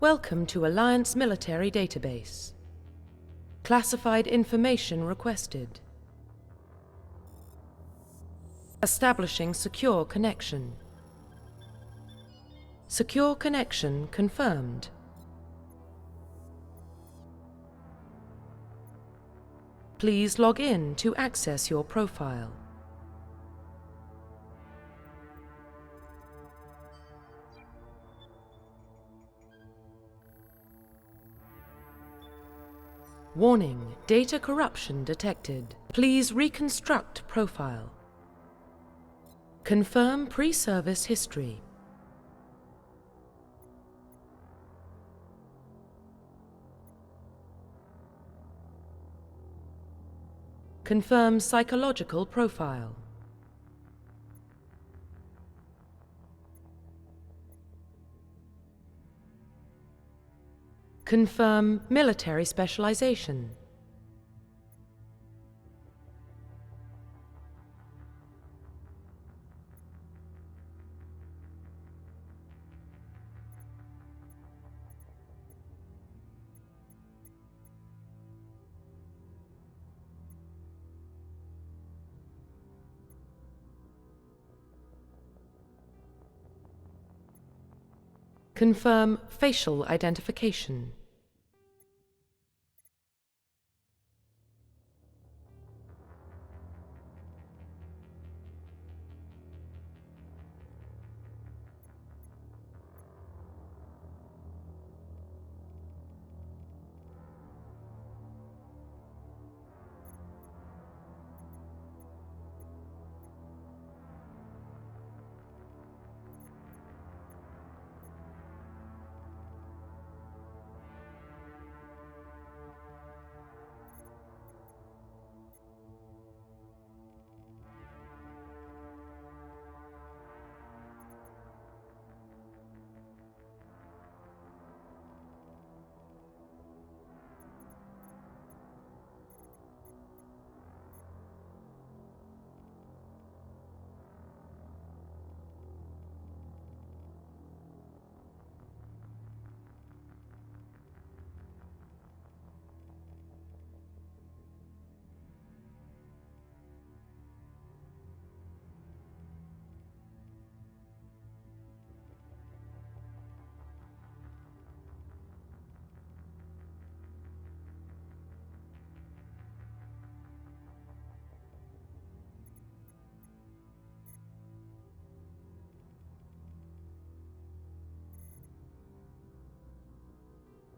Welcome to Alliance Military Database. Classified information requested. Establishing secure connection. Secure connection confirmed. Please log in to access your profile. Warning, data corruption detected. Please reconstruct profile. Confirm pre-service history. Confirm psychological profile. Confirm military specialization. Confirm facial identification.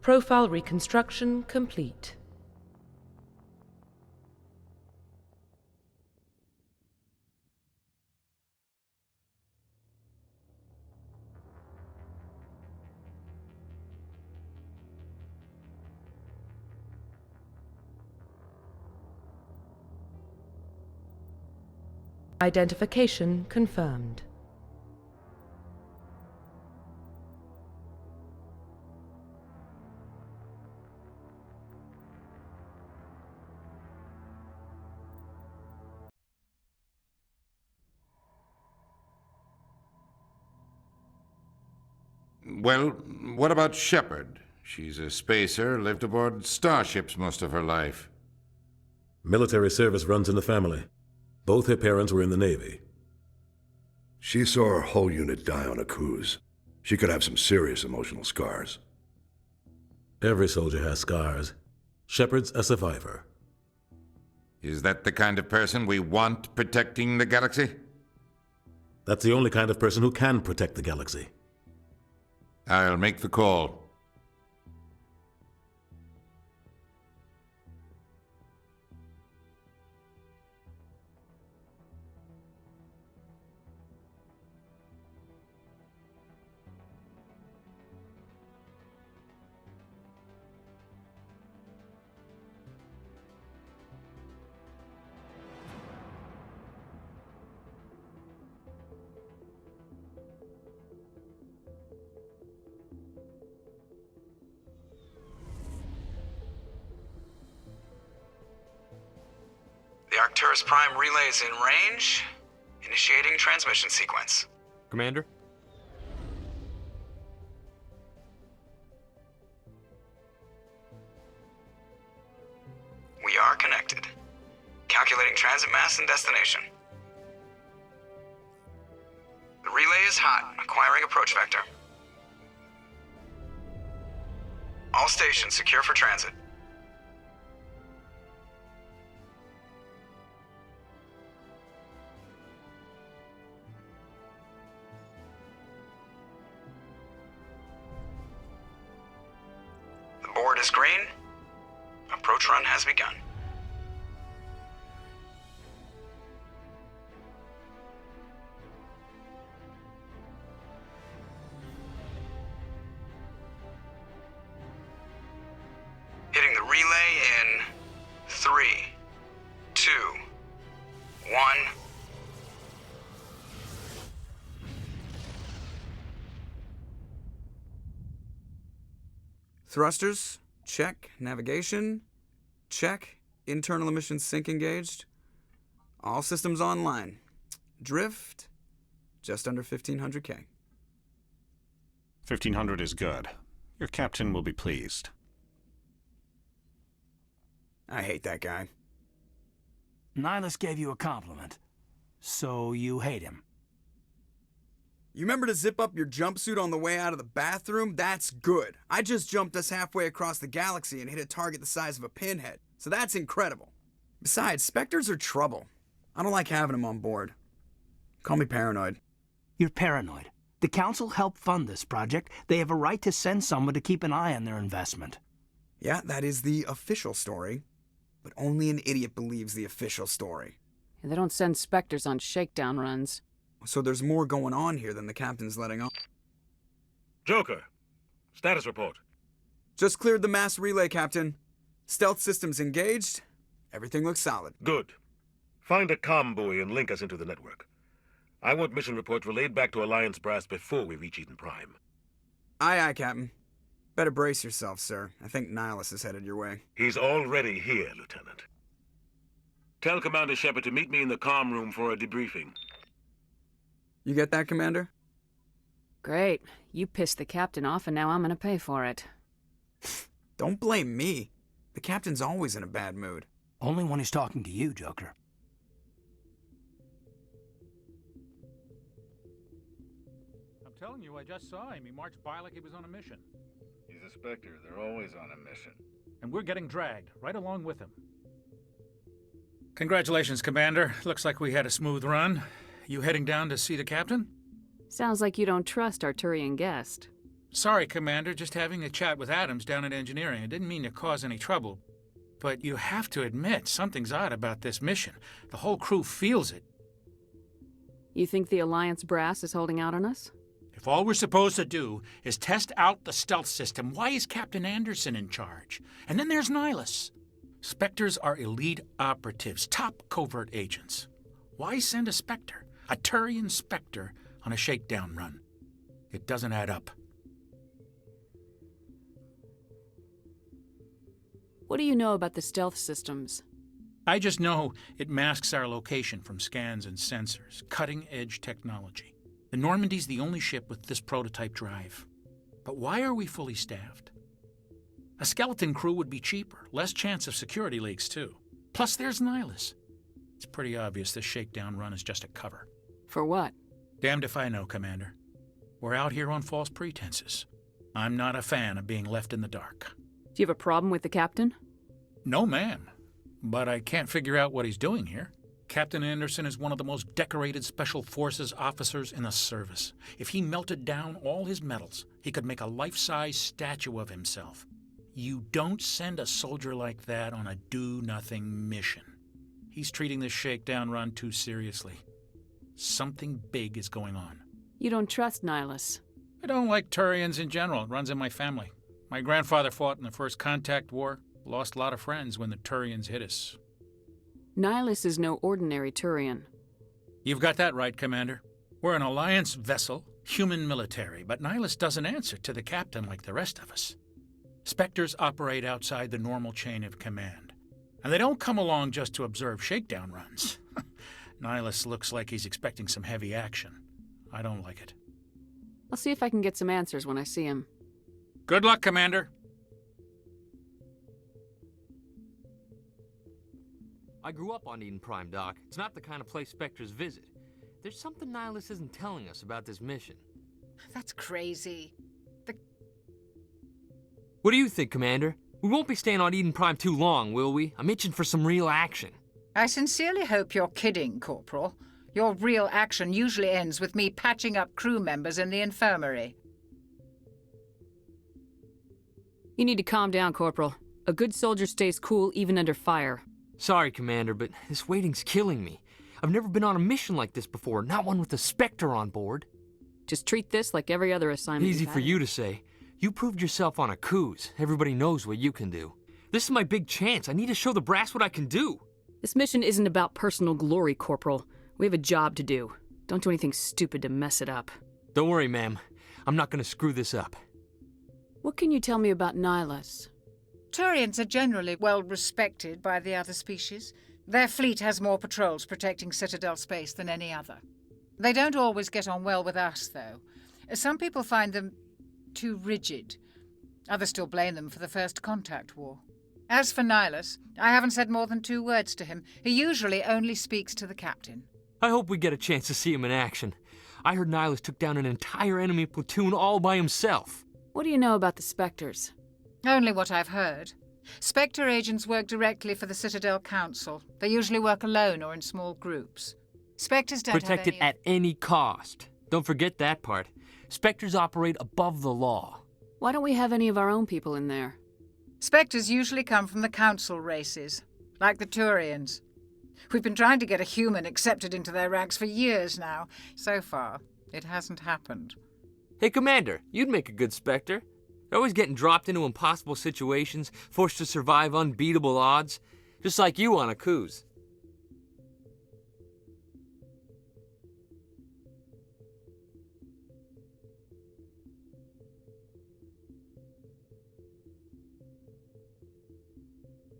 Profile reconstruction complete. Identification confirmed. Well, what about Shepard? She's a spacer, lived aboard starships most of her life. Military service runs in the family. Both her parents were in the Navy. She saw her whole unit die on a cruise. She could have some serious emotional scars. Every soldier has scars. Shepard's a survivor. Is that the kind of person we want protecting the galaxy? That's the only kind of person who can protect the galaxy. I'll make the call. The Arcturus Prime relay is in range. Initiating transmission sequence. Commander? Calculating transit mass and destination. The relay is hot. Acquiring approach vector. All stations secure for transit. The board is green. Approach run has begun. Hitting the relay in 3, 2, 1. Thrusters, check. Navigation, check. Internal emissions sync engaged. All systems online. Drift, just under 1500K. 1500 is good. Your captain will be pleased. I hate that guy. Nihilus gave you a compliment, so you hate him. You remember to zip up your jumpsuit on the way out of the bathroom? That's good. I just jumped us halfway across the galaxy and hit a target the size of a pinhead, so that's incredible. Besides, Spectres are trouble. I don't like having them on board. Call me paranoid. You're paranoid. The Council helped fund this project. They have a right to send someone to keep an eye on their investment. Yeah, that is the official story. But only an idiot believes the official story. They don't send Spectres on shakedown runs. So there's more going on here than the captain's letting on. Joker, status report. Just cleared the mass relay, Captain. Stealth systems engaged. Everything looks solid. Good. Find a comm buoy and link us into the network. I want mission reports relayed back to Alliance Brass before we reach Eden Prime. Aye, aye, Captain. Better brace yourself, sir. I think Nihilus is headed your way. He's already here, Lieutenant. Tell Commander Shepard to meet me in the comm room for a debriefing. You get that, Commander? Great. You pissed the captain off and now I'm gonna pay for it. Don't blame me. The captain's always in a bad mood. Only when he's talking to you, Joker. I'm telling you, I just saw him. He marched by like he was on a mission. He's a Spectre. They're always on a mission. And we're getting dragged, right along with him. Congratulations, Commander. Looks like we had a smooth run. You heading down to see the captain? Sounds like you don't trust our Turian guest. Sorry, Commander. Just having a chat with Adams down at engineering. I didn't mean to cause any trouble. But you have to admit, something's odd about this mission. The whole crew feels it. You think the Alliance brass is holding out on us? If all we're supposed to do is test out the stealth system, why is Captain Anderson in charge? And then there's Nihilus. Spectres are elite operatives, top covert agents. Why send a Spectre, a Turian Spectre, on a shakedown run? It doesn't add up. What do you know about the stealth systems? I just know it masks our location from scans and sensors, cutting-edge technology. The Normandy's the only ship with this prototype drive. But why are we fully staffed? A skeleton crew would be cheaper, less chance of security leaks too. Plus there's Nihilus. It's pretty obvious this shakedown run is just a cover. For what? Damned if I know, Commander. We're out here on false pretenses. I'm not a fan of being left in the dark. Do you have a problem with the captain? No, ma'am. But I can't figure out what he's doing here. Captain Anderson is one of the most decorated Special Forces officers in the service. If he melted down all his medals, he could make a life-size statue of himself. You don't send a soldier like that on a do-nothing mission. He's treating this shakedown run too seriously. Something big is going on. You don't trust Nihilus. I don't like Turians in general. It runs in my family. My grandfather fought in the First Contact War. Lost a lot of friends when the Turians hit us. Nihilus is no ordinary Turian. You've got that right, Commander. We're an Alliance vessel, human military, but Nihilus doesn't answer to the captain like the rest of us. Spectres operate outside the normal chain of command. And they don't come along just to observe shakedown runs. Nihilus looks like he's expecting some heavy action. I don't like it. I'll see if I can get some answers when I see him. Good luck, Commander. I grew up on Eden Prime, Doc. It's not the kind of place Spectres visit. There's something Nihilus isn't telling us about this mission. That's crazy. What do you think, Commander? We won't be staying on Eden Prime too long, will we? I'm itching for some real action. I sincerely hope you're kidding, Corporal. Your real action usually ends with me patching up crew members in the infirmary. You need to calm down, Corporal. A good soldier stays cool even under fire. Sorry, Commander, but this waiting's killing me. I've never been on a mission like this before, not one with a Spectre on board. Just treat this like every other assignment. Easy for you to say. You proved yourself on a cruise. Everybody knows what you can do. This is my big chance. I need to show the brass what I can do. This mission isn't about personal glory, Corporal. We have a job to do. Don't do anything stupid to mess it up. Don't worry, ma'am. I'm not gonna screw this up. What can you tell me about Nihilus? Turians are generally well respected by the other species. Their fleet has more patrols protecting Citadel space than any other. They don't always get on well with us, though. Some people find them too rigid. Others still blame them for the First Contact War. As for Nihilus, I haven't said more than 2 words to him. He usually only speaks to the captain. I hope we get a chance to see him in action. I heard Nihilus took down an entire enemy platoon all by himself. What do you know about the Spectres? Only what I've heard. Spectre agents work directly for the Citadel Council. They usually work alone or in small groups. Spectres don't Protected have any... at any cost. Don't forget that part. Spectres operate above the law. Why don't we have any of our own people in there? Spectres usually come from the Council races, like the Turians. We've been trying to get a human accepted into their ranks for years now. So far, it hasn't happened. Hey, Commander, you'd make a good Spectre. They're always getting dropped into impossible situations, forced to survive unbeatable odds, just like you on a cruise.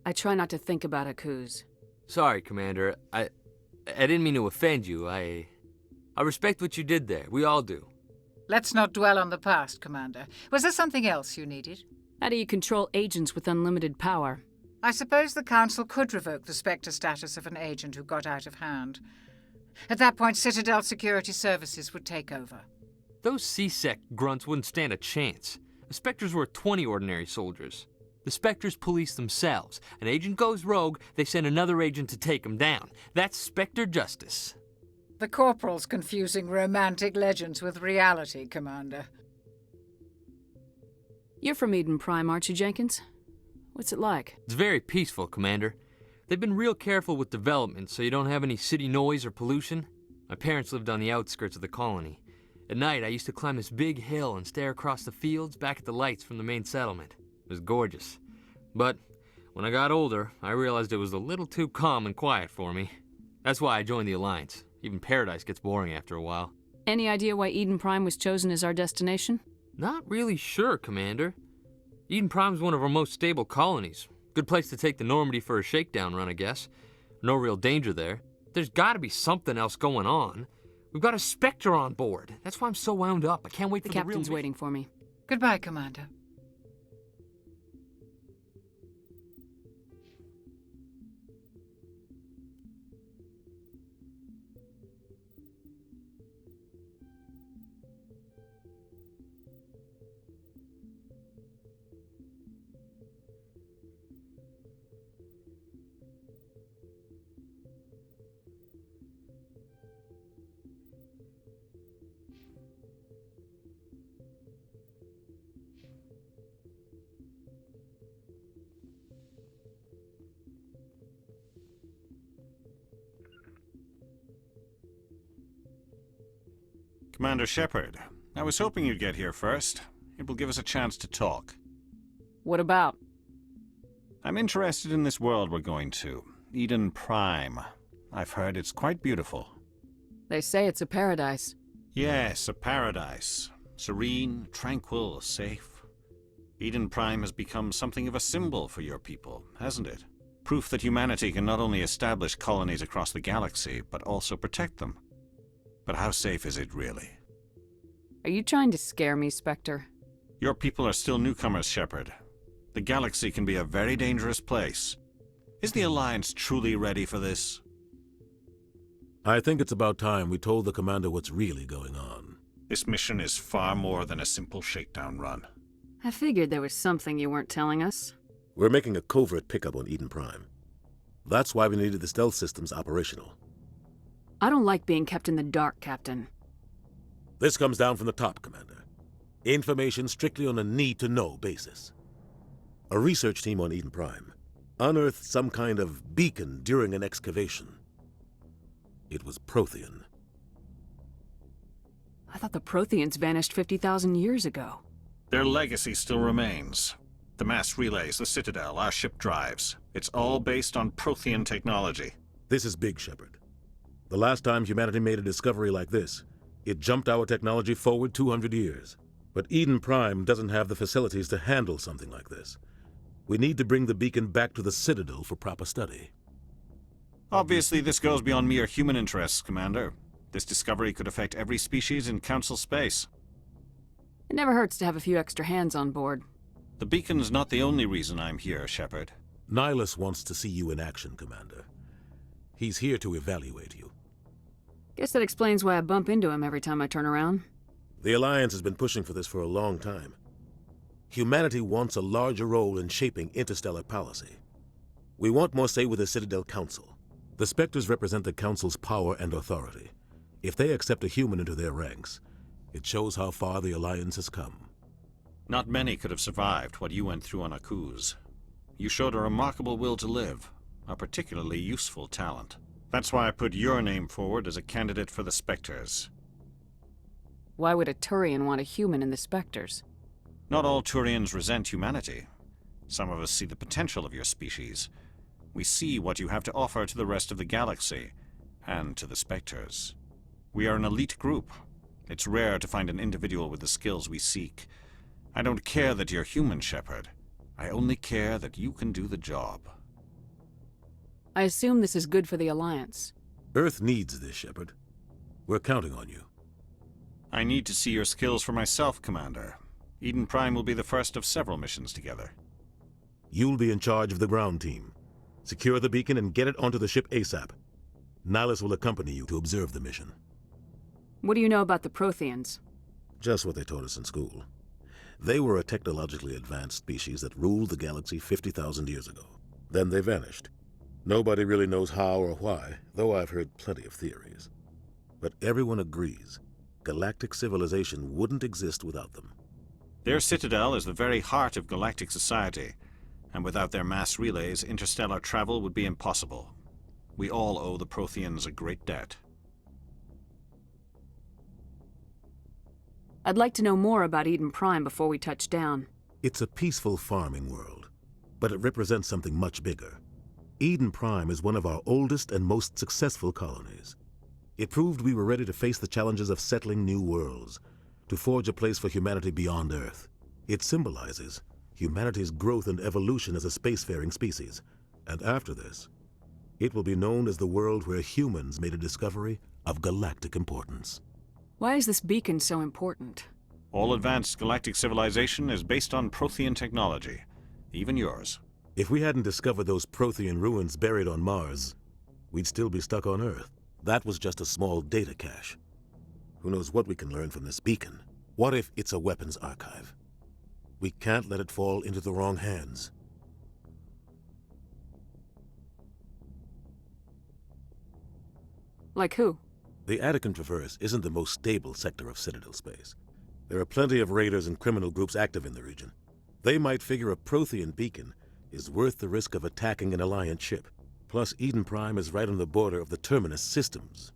I try not to think about Akuz. Sorry, Commander. I didn't mean to offend you. I respect what you did there. We all do. Let's not dwell on the past, Commander. Was there something else you needed? How do you control agents with unlimited power? I suppose the Council could revoke the Spectre status of an agent who got out of hand. At that point, Citadel Security Services would take over. Those C-Sec grunts wouldn't stand a chance. The Spectres were 20 ordinary soldiers. The Spectres police themselves. An agent goes rogue, they send another agent to take him down. That's Spectre justice. The Corporal's confusing romantic legends with reality, Commander. You're from Eden Prime, aren't you, Jenkins? What's it like? It's very peaceful, Commander. They've been real careful with development so you don't have any city noise or pollution. My parents lived on the outskirts of the colony. At night, I used to climb this big hill and stare across the fields back at the lights from the main settlement. It was gorgeous. But when I got older, I realized it was a little too calm and quiet for me. That's why I joined the Alliance. Even Paradise gets boring after a while. Any idea why Eden Prime was chosen as our destination? Not really sure, Commander. Eden Prime's one of our most stable colonies. Good place to take the Normandy for a shakedown run, I guess. No real danger there. There's gotta be something else going on. We've got a Spectre on board. That's why I'm so wound up. I can't wait for the real... The captain's waiting for me. Goodbye, Commander. Commander Shepard, I was hoping you'd get here first. It will give us a chance to talk. What about? I'm interested in this world we're going to, Eden Prime. I've heard it's quite beautiful. They say it's a paradise. Yes, a paradise. Serene, tranquil, safe. Eden Prime has become something of a symbol for your people, hasn't it? Proof that humanity can not only establish colonies across the galaxy, but also protect them. But how safe is it really? Are you trying to scare me, Spectre? Your people are still newcomers, Shepard. The galaxy can be a very dangerous place. Is the Alliance truly ready for this? I think it's about time we told the Commander what's really going on. This mission is far more than a simple shakedown run. I figured there was something you weren't telling us. We're making a covert pickup on Eden Prime. That's why we needed the stealth systems operational. I don't like being kept in the dark, Captain. This comes down from the top, Commander. Information strictly on a need-to-know basis. A research team on Eden Prime unearthed some kind of beacon during an excavation. It was Prothean. I thought the Protheans vanished 50,000 years ago. Their legacy still remains. The mass relays, the Citadel, our ship drives. It's all based on Prothean technology. This is big, Shepard. The last time humanity made a discovery like this, it jumped our technology forward 200 years. But Eden Prime doesn't have the facilities to handle something like this. We need to bring the beacon back to the Citadel for proper study. Obviously, this goes beyond mere human interests, Commander. This discovery could affect every species in Council space. It never hurts to have a few extra hands on board. The beacon's not the only reason I'm here, Shepard. Nihilus wants to see you in action, Commander. He's here to evaluate you. Guess that explains why I bump into him every time I turn around. The Alliance has been pushing for this for a long time. Humanity wants a larger role in shaping interstellar policy. We want more say with the Citadel Council. The Spectres represent the Council's power and authority. If they accept a human into their ranks, it shows how far the Alliance has come. Not many could have survived what you went through on Akuz. You showed a remarkable will to live, a particularly useful talent. That's why I put your name forward as a candidate for the Spectres. Why would a Turian want a human in the Spectres? Not all Turians resent humanity. Some of us see the potential of your species. We see what you have to offer to the rest of the galaxy, and to the Spectres. We are an elite group. It's rare to find an individual with the skills we seek. I don't care that you're human, Shepard. I only care that you can do the job. I assume this is good for the Alliance. Earth needs this, Shepard. We're counting on you. I need to see your skills for myself, Commander. Eden Prime will be the first of several missions together. You'll be in charge of the ground team. Secure the beacon and get it onto the ship ASAP. Nihilus will accompany you to observe the mission. What do you know about the Protheans? Just what they taught us in school. They were a technologically advanced species that ruled the galaxy 50,000 years ago. Then they vanished. Nobody really knows how or why, though I've heard plenty of theories. But everyone agrees, galactic civilization wouldn't exist without them. Their Citadel is the very heart of galactic society, and without their mass relays, interstellar travel would be impossible. We all owe the Protheans a great debt. I'd like to know more about Eden Prime before we touch down. It's a peaceful farming world, but it represents something much bigger. Eden Prime is one of our oldest and most successful colonies. It proved we were ready to face the challenges of settling new worlds, to forge a place for humanity beyond Earth. It symbolizes humanity's growth and evolution as a spacefaring species. And after this, it will be known as the world where humans made a discovery of galactic importance. Why is this beacon so important? All advanced galactic civilization is based on Prothean technology, even yours. If we hadn't discovered those Prothean ruins buried on Mars, we'd still be stuck on Earth. That was just a small data cache. Who knows what we can learn from this beacon? What if it's a weapons archive? We can't let it fall into the wrong hands. Like who? The Attican Traverse isn't the most stable sector of Citadel space. There are plenty of raiders and criminal groups active in the region. They might figure a Prothean beacon is worth the risk of attacking an Alliance ship. Plus, Eden Prime is right on the border of the Terminus systems.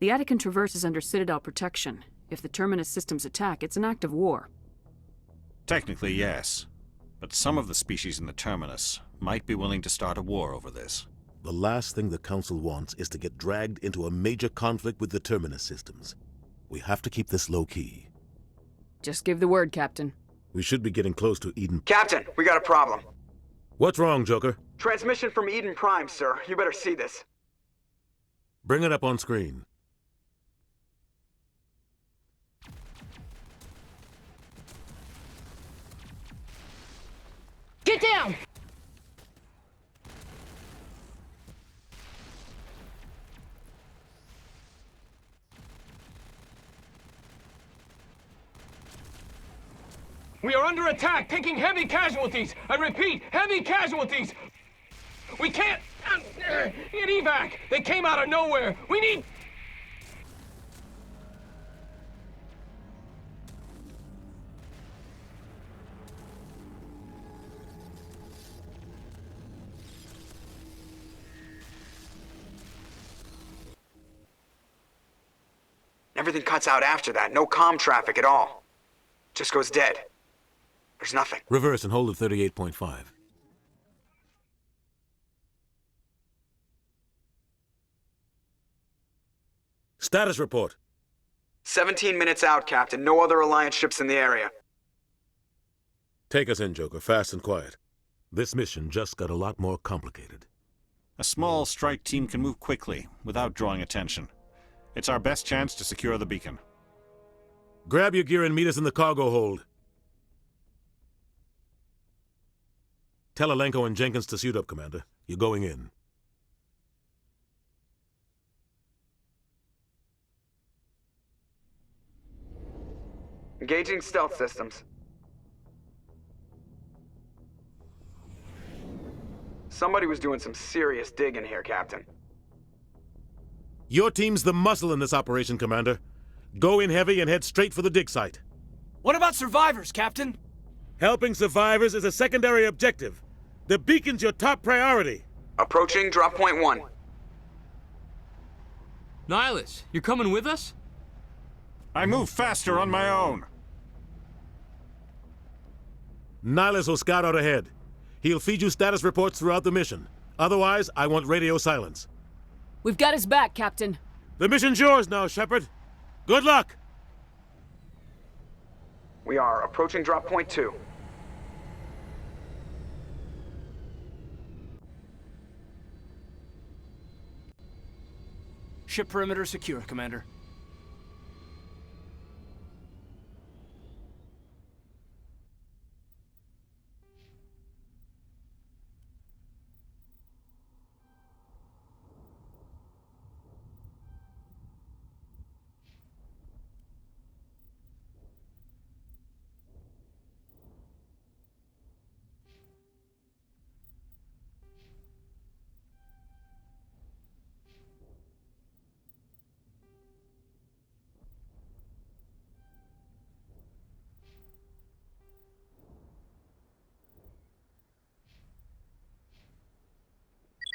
The Attican Traverse is under Citadel protection. If the Terminus systems attack, it's an act of war. Technically, yes. But some of the species in the Terminus might be willing to start a war over this. The last thing the Council wants is to get dragged into a major conflict with the Terminus systems. We have to keep this low-key. Just give the word, Captain. We should be getting close to Eden. Captain, we got a problem. What's wrong, Joker? Transmission from Eden Prime, sir. You better see this. Bring it up on screen. Get down! We are under attack, taking heavy casualties. I repeat, heavy casualties. We can't get evac. They came out of nowhere. We need... Everything cuts out after that. No comm traffic at all. Just goes dead. There's nothing. Reverse and hold at 38.5. Status report. 17 minutes out, Captain. No other Alliance ships in the area. Take us in, Joker, fast and quiet. This mission just got a lot more complicated. A small strike team can move quickly, without drawing attention. It's our best chance to secure the beacon. Grab your gear and meet us in the cargo hold. Tell Alenko and Jenkins to suit up, Commander. You're going in. Engaging stealth systems. Somebody was doing some serious digging here, Captain. Your team's the muscle in this operation, Commander. Go in heavy and head straight for the dig site. What about survivors, Captain? Helping survivors is a secondary objective. The beacon's your top priority. Approaching drop point 1. Nihilus, you're coming with us? I move faster on my own. Nihilus will scout out ahead. He'll feed you status reports throughout the mission. Otherwise, I want radio silence. We've got his back, Captain. The mission's yours now, Shepard. Good luck! We are approaching drop point 2. Ship perimeter secure, Commander.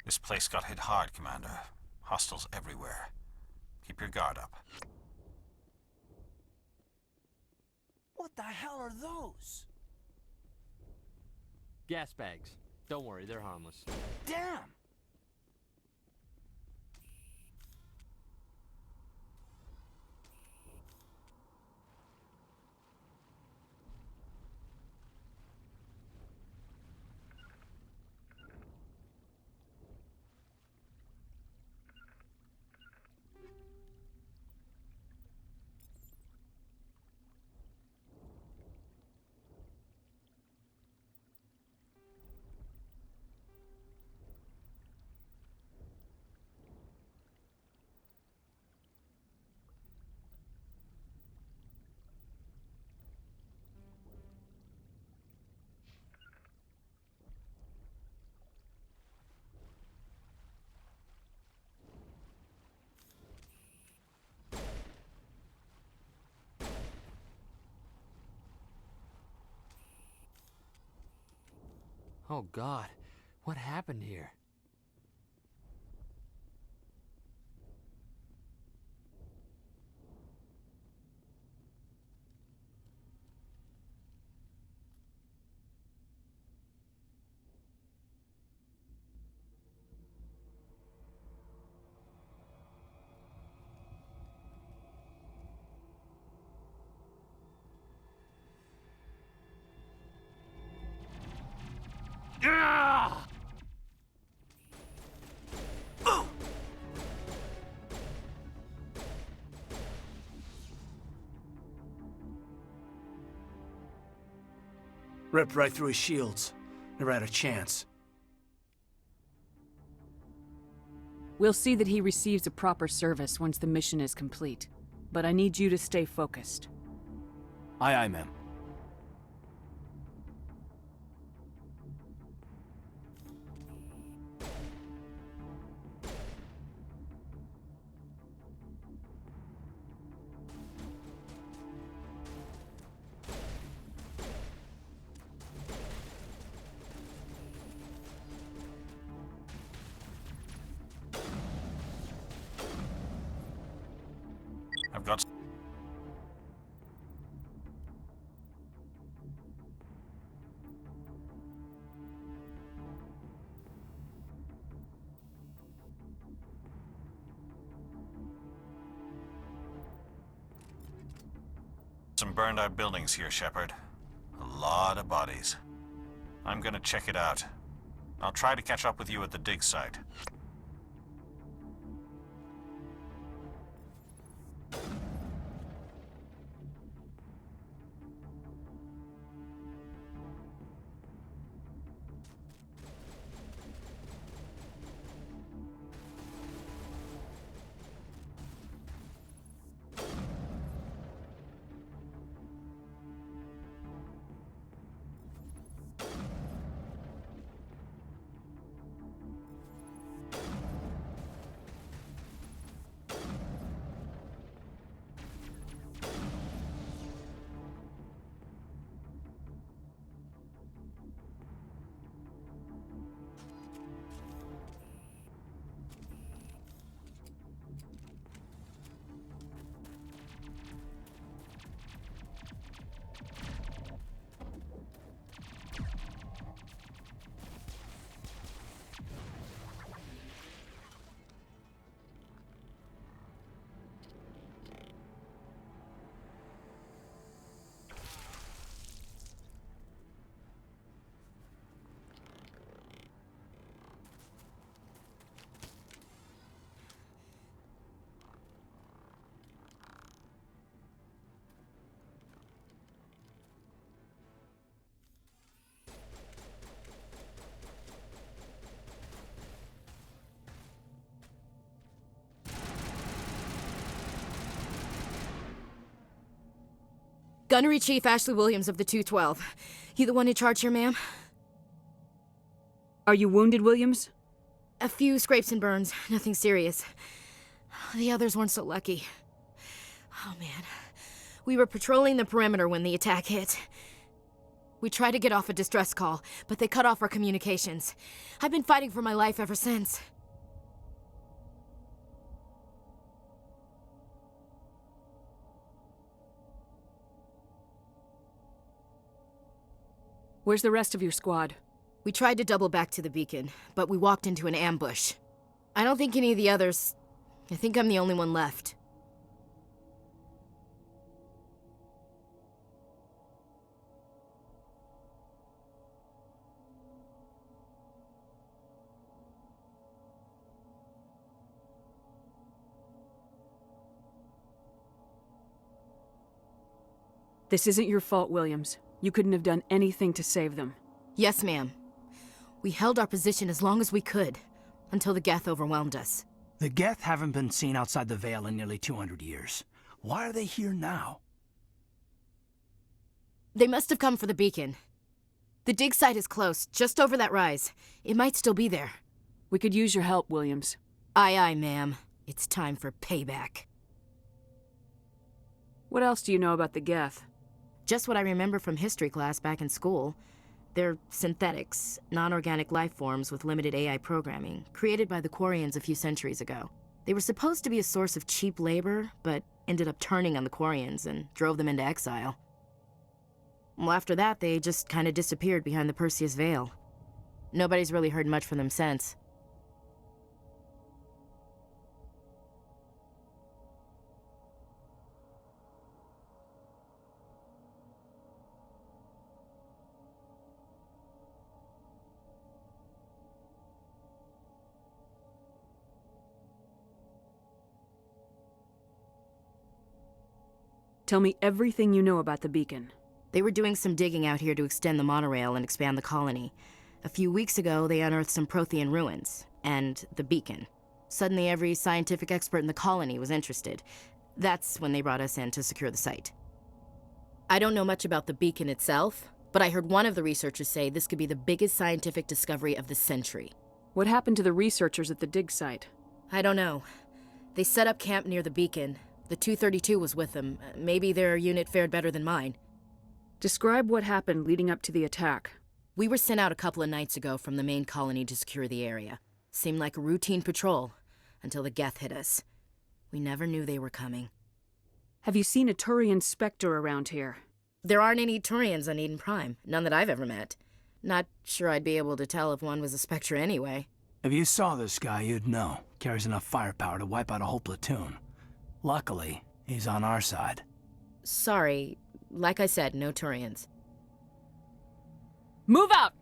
This place got hit hard, Commander. Hostiles everywhere. Keep your guard up. What the hell are those? Gas bags. Don't worry, they're harmless. Damn! Oh God, what happened here? Ripped right through his shields. Never had a chance. We'll see that he receives a proper service once the mission is complete. But I need you to stay focused. Aye, aye, ma'am. I've got... some burned-out buildings here, Shepard. A lot of bodies. I'm gonna check it out. I'll try to catch up with you at the dig site. Gunnery Chief Ashley Williams of the 212. You the one in charge here, ma'am? Are you wounded, Williams? A few scrapes and burns, nothing serious. The others weren't so lucky. Oh man. We were patrolling the perimeter when the attack hit. We tried to get off a distress call, but they cut off our communications. I've been fighting for my life ever since. Where's the rest of your squad? We tried to double back to the beacon, but we walked into an ambush. I don't think any of the others... I think I'm the only one left. This isn't your fault, Williams. You couldn't have done anything to save them. Yes, ma'am. We held our position as long as we could, until the Geth overwhelmed us. The Geth haven't been seen outside the Veil in nearly 200 years. Why are they here now? They must have come for the beacon. The dig site is close, just over that rise. It might still be there. We could use your help, Williams. Aye, aye, ma'am. It's time for payback. What else do you know about the Geth? Just what I remember from history class back in school. They're synthetics, non-organic life forms with limited AI programming, created by the Quarians a few centuries ago. They were supposed to be a source of cheap labor, but ended up turning on the Quarians and drove them into exile. Well, after that, they just kind of disappeared behind the Perseus Veil. Nobody's really heard much from them since. Tell me everything you know about the beacon. They were doing some digging out here to extend the monorail and expand the colony. A few weeks ago, they unearthed some Prothean ruins, and the beacon. Suddenly, every scientific expert in the colony was interested. That's when they brought us in to secure the site. I don't know much about the beacon itself, but I heard one of the researchers say this could be the biggest scientific discovery of the century. What happened to the researchers at the dig site? I don't know. They set up camp near the beacon. The 232 was with them. Maybe their unit fared better than mine. Describe what happened leading up to the attack. We were sent out a couple of nights ago from the main colony to secure the area. Seemed like a routine patrol, until the Geth hit us. We never knew they were coming. Have you seen a Turian Spectre around here? There aren't any Turians on Eden Prime. None that I've ever met. Not sure I'd be able to tell if one was a Spectre anyway. If you saw this guy, you'd know. Carries enough firepower to wipe out a whole platoon. Luckily, he's on our side. Sorry. Like I said, no Turians. Move out!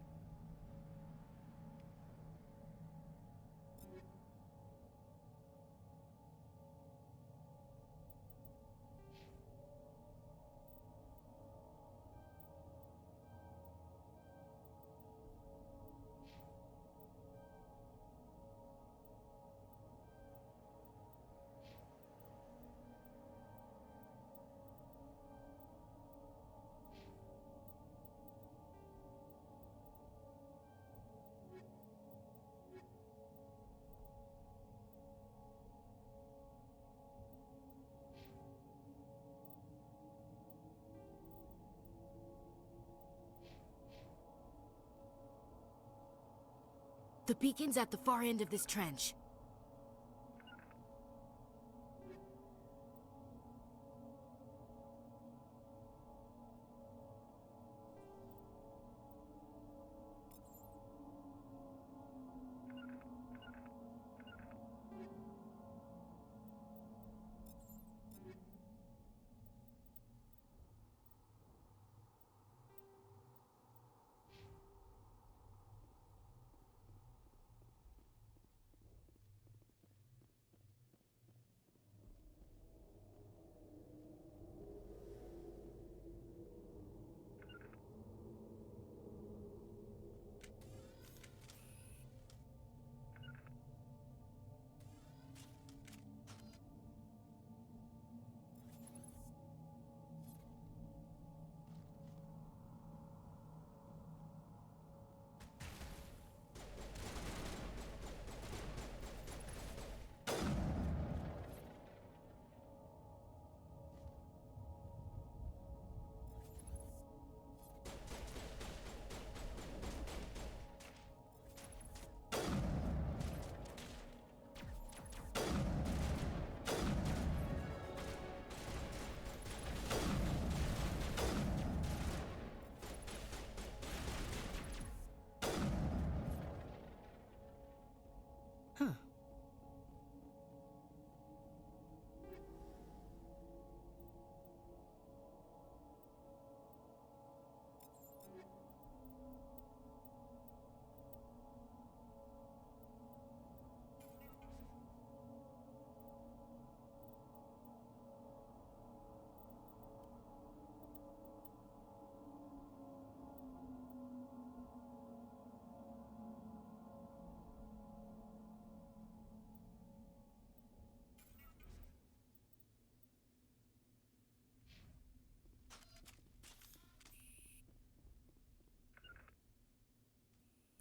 The beacon's at the far end of this trench.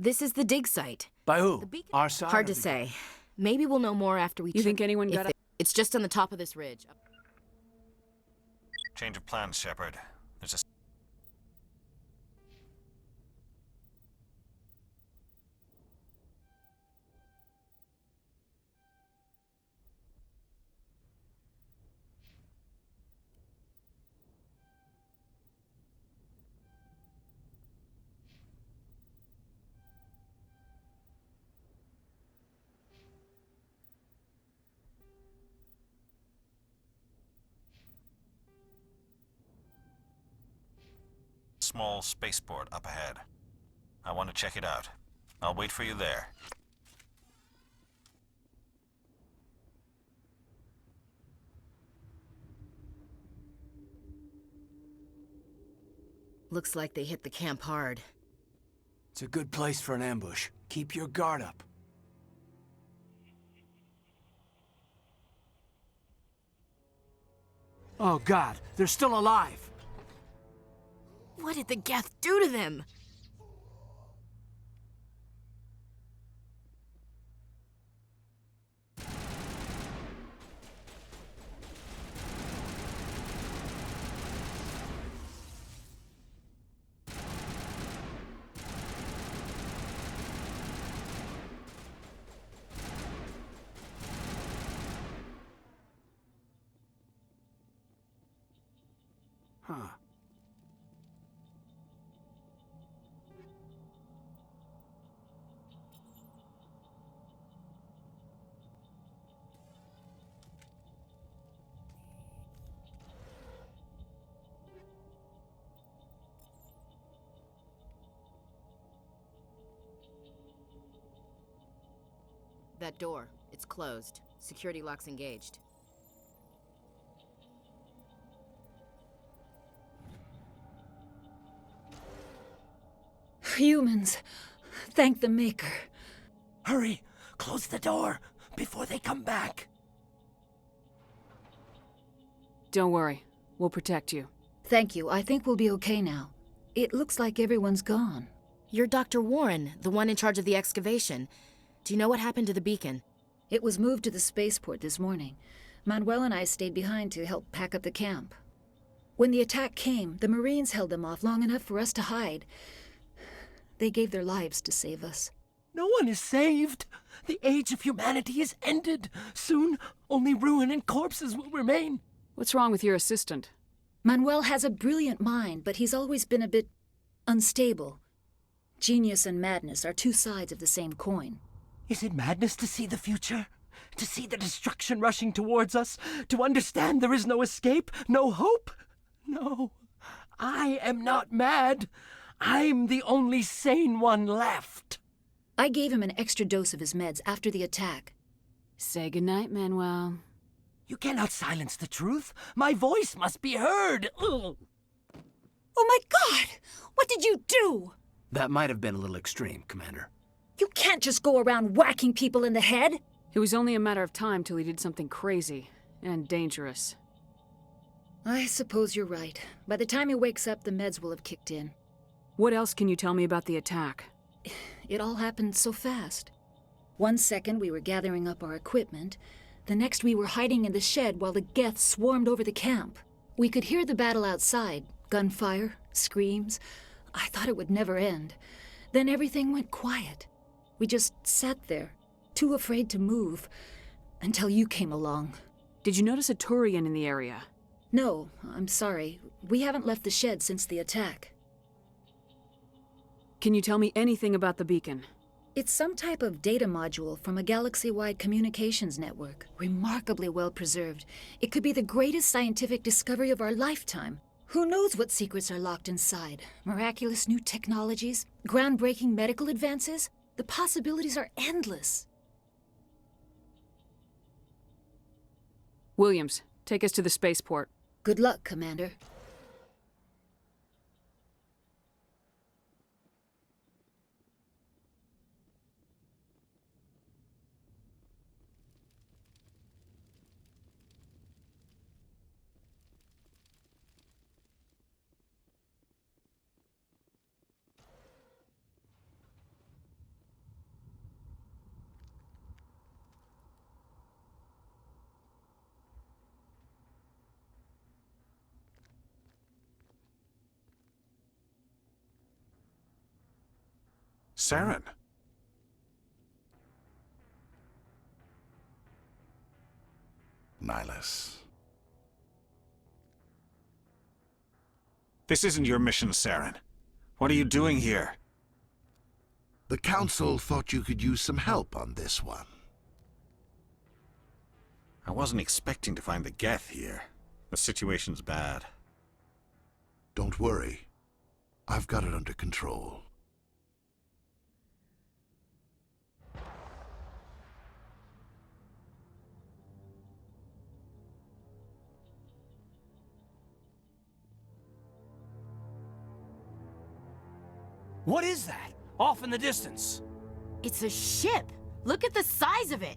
This is the dig site. By who? Our side? Hard to say. Maybe we'll know more after we You think anyone got it? It's just on the top of this ridge. Change of plans, Shepard. There's a small spaceport up ahead. I want to check it out. I'll wait for you there. Looks like they hit the camp hard. It's a good place for an ambush. Keep your guard up. Oh God, they're still alive! What did the Geth do to them? Huh. That door, it's closed. Security lock's engaged. Humans, thank the Maker. Hurry! Close the door before they come back! Don't worry. We'll protect you. Thank you. I think we'll be okay now. It looks like everyone's gone. You're Dr. Warren, the one in charge of the excavation. Do you know what happened to the beacon? It was moved to the spaceport this morning. Manuel and I stayed behind to help pack up the camp. When the attack came, the Marines held them off long enough for us to hide. They gave their lives to save us. No one is saved! The age of humanity is ended! Soon, only ruin and corpses will remain! What's wrong with your assistant? Manuel has a brilliant mind, but he's always been a bit unstable. Genius and madness are two sides of the same coin. Is it madness to see the future? To see the destruction rushing towards us? To understand there is no escape? No hope? No. I am not mad. I'm the only sane one left. I gave him an extra dose of his meds after the attack. Say goodnight, Manuel. You cannot silence the truth. My voice must be heard. Ugh. Oh my God! What did you do? That might have been a little extreme, Commander. You can't just go around whacking people in the head! It was only a matter of time till he did something crazy and dangerous. I suppose you're right. By the time he wakes up, the meds will have kicked in. What else can you tell me about the attack? It all happened so fast. 1 second we were gathering up our equipment. The next we were hiding in the shed while the Geth swarmed over the camp. We could hear the battle outside. Gunfire, screams. I thought it would never end. Then everything went quiet. We just sat there, too afraid to move, until you came along. Did you notice a Turian in the area? No, I'm sorry. We haven't left the shed since the attack. Can you tell me anything about the beacon? It's some type of data module from a galaxy-wide communications network. Remarkably well preserved. It could be the greatest scientific discovery of our lifetime. Who knows what secrets are locked inside? Miraculous new technologies? Groundbreaking medical advances? The possibilities are endless. Williams, take us to the spaceport. Good luck, Commander. Saren. Nihilus. This isn't your mission, Saren. What are you doing here? The Council thought you could use some help on this one. I wasn't expecting to find the Geth here. The situation's bad. Don't worry. I've got it under control. What is that? Off in the distance. It's a ship. Look at the size of it.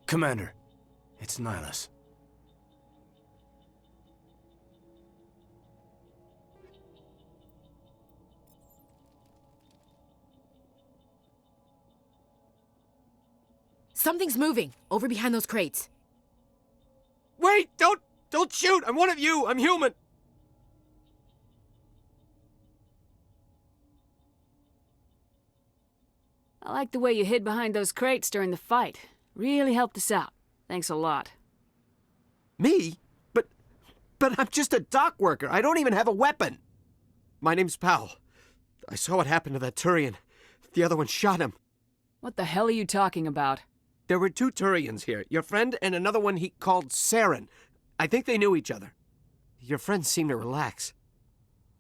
Commander, it's Nihilus. Something's moving, over behind those crates. Wait! Don't shoot! I'm one of you! I'm human! I like the way you hid behind those crates during the fight. Really helped us out. Thanks a lot. Me? But I'm just a dock worker. I don't even have a weapon. My name's Powell. I saw what happened to that Turian. The other one shot him. What the hell are you talking about? There were 2 Turians here. Your friend and another one he called Saren. I think they knew each other. Your friend seemed to relax.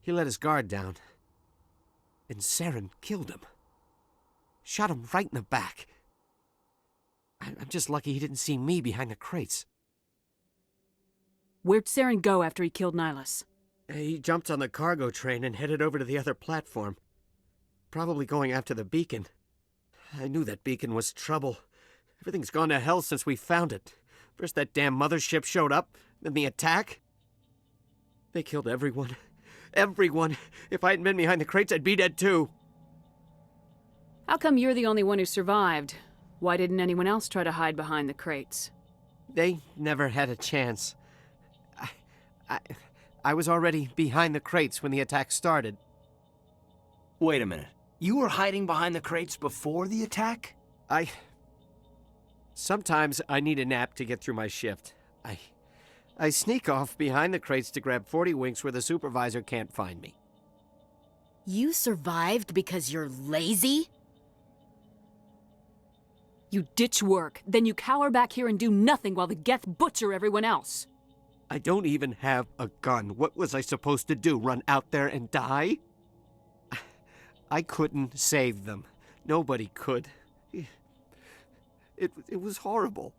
He let his guard down. And Saren killed him. Shot him right in the back. I'm just lucky he didn't see me behind the crates. Where'd Saren go after he killed Nihilus? He jumped on the cargo train and headed over to the other platform. Probably going after the beacon. I knew that beacon was trouble. Everything's gone to hell since we found it. First that damn mothership showed up, then the attack. They killed everyone. Everyone. If I hadn't been behind the crates, I'd be dead too. How come you're the only one who survived? Why didn't anyone else try to hide behind the crates? They never had a chance. I was already behind the crates when the attack started. Wait a minute. You were hiding behind the crates before the attack? Sometimes I need a nap to get through my shift. I sneak off behind the crates to grab 40 winks where the supervisor can't find me. You survived because you're lazy? You ditch work, then you cower back here and do nothing while the Geth butcher everyone else. I don't even have a gun. What was I supposed to do, run out there and die? I couldn't save them. Nobody could. It was horrible.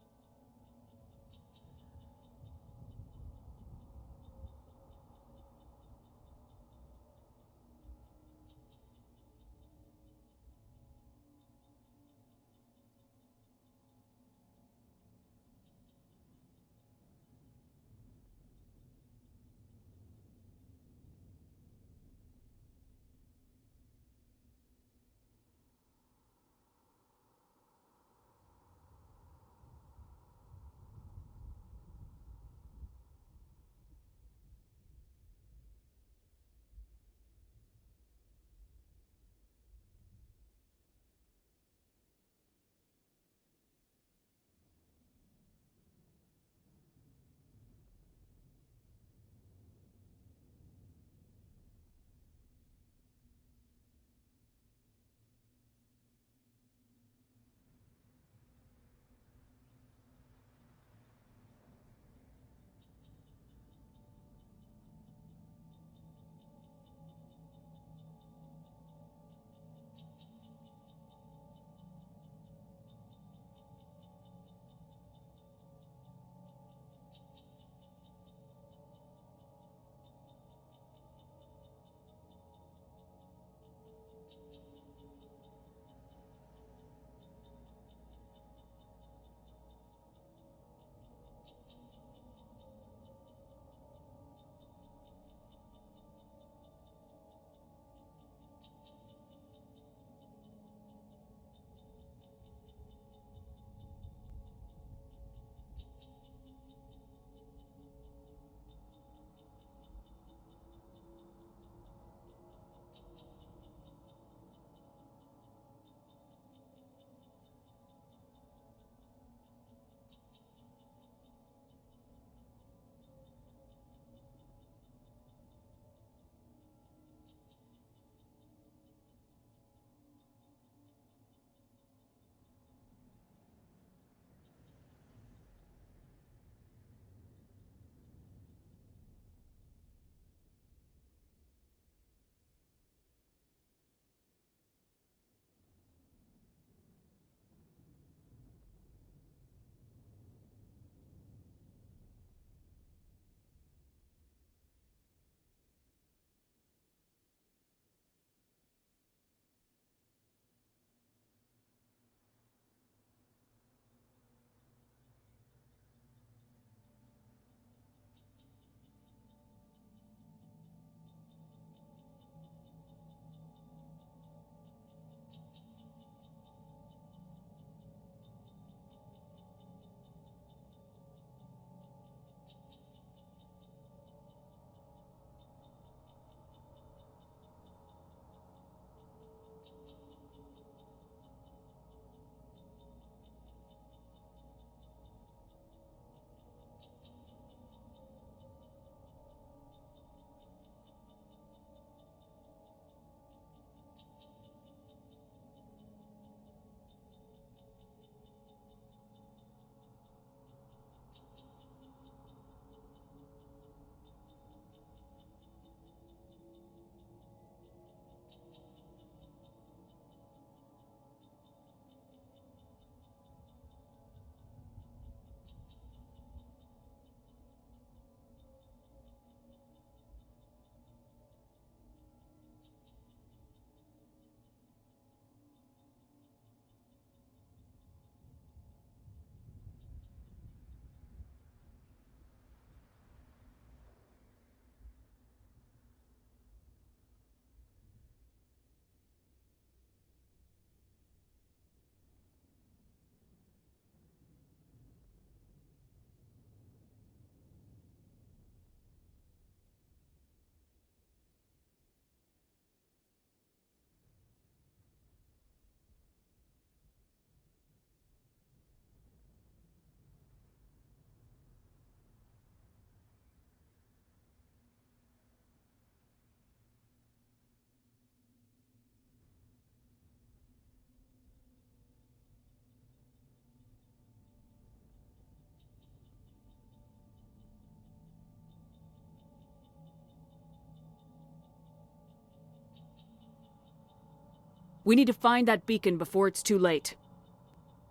We need to find that beacon before it's too late.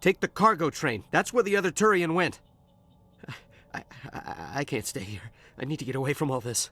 Take the cargo train. That's where the other Turian went. I can't stay here. I need to get away from all this.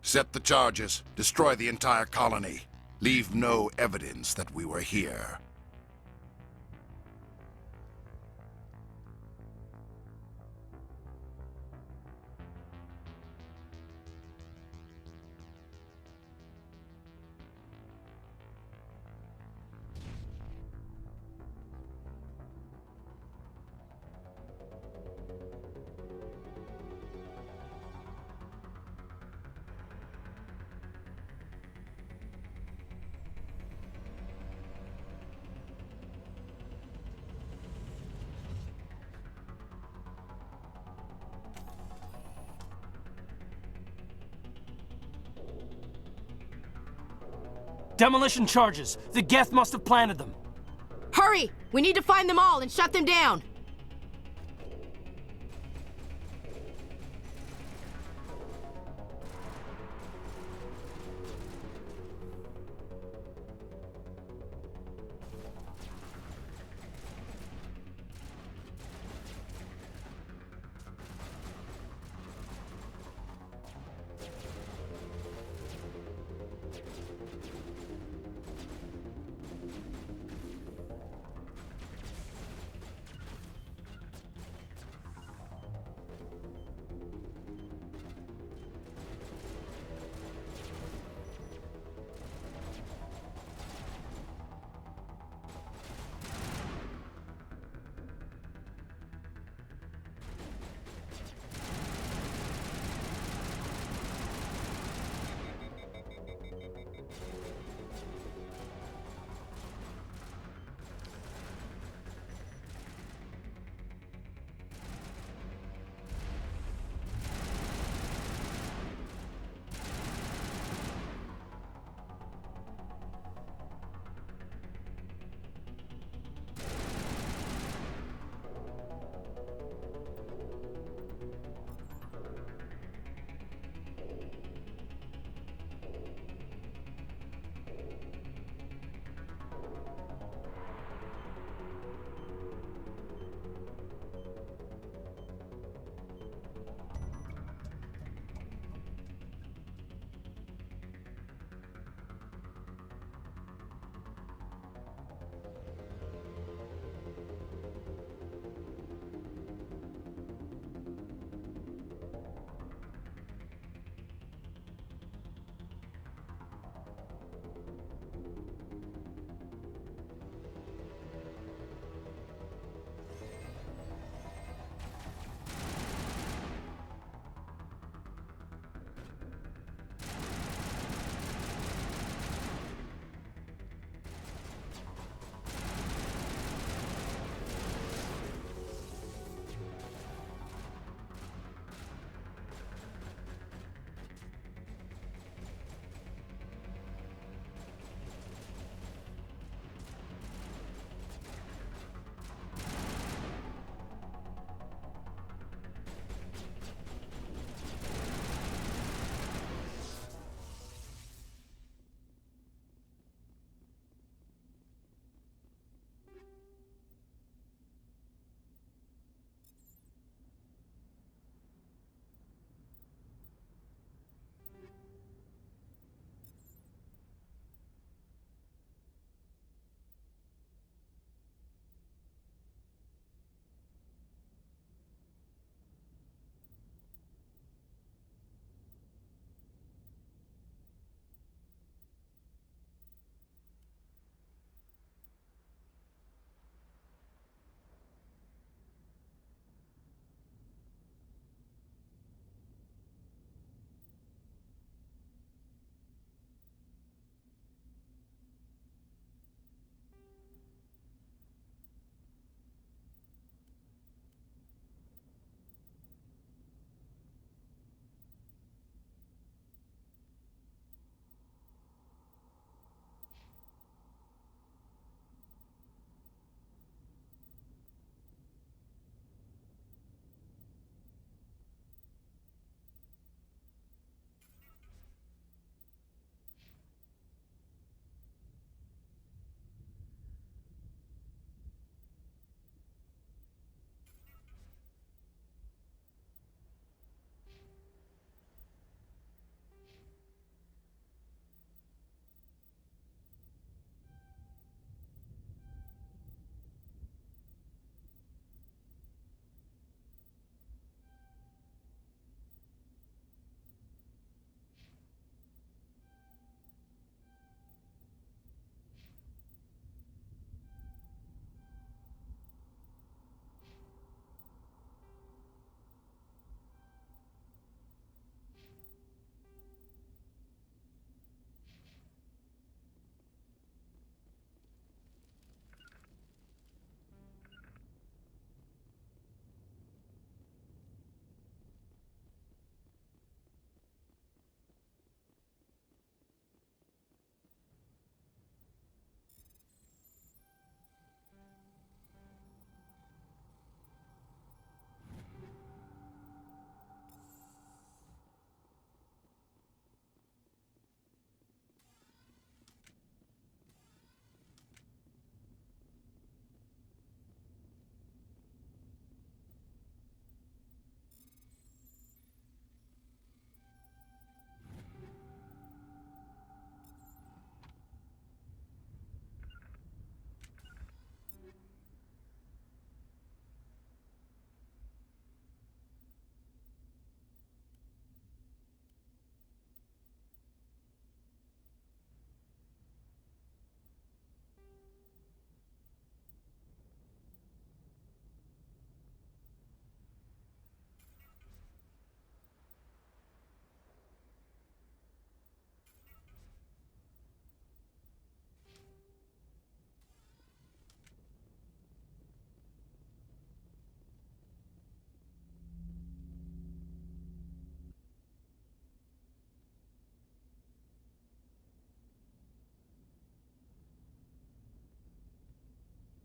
Set the charges. Destroy the entire colony. Leave no evidence that we were here. Demolition charges. The Geth must have planted them. Hurry! We need to find them all and shut them down!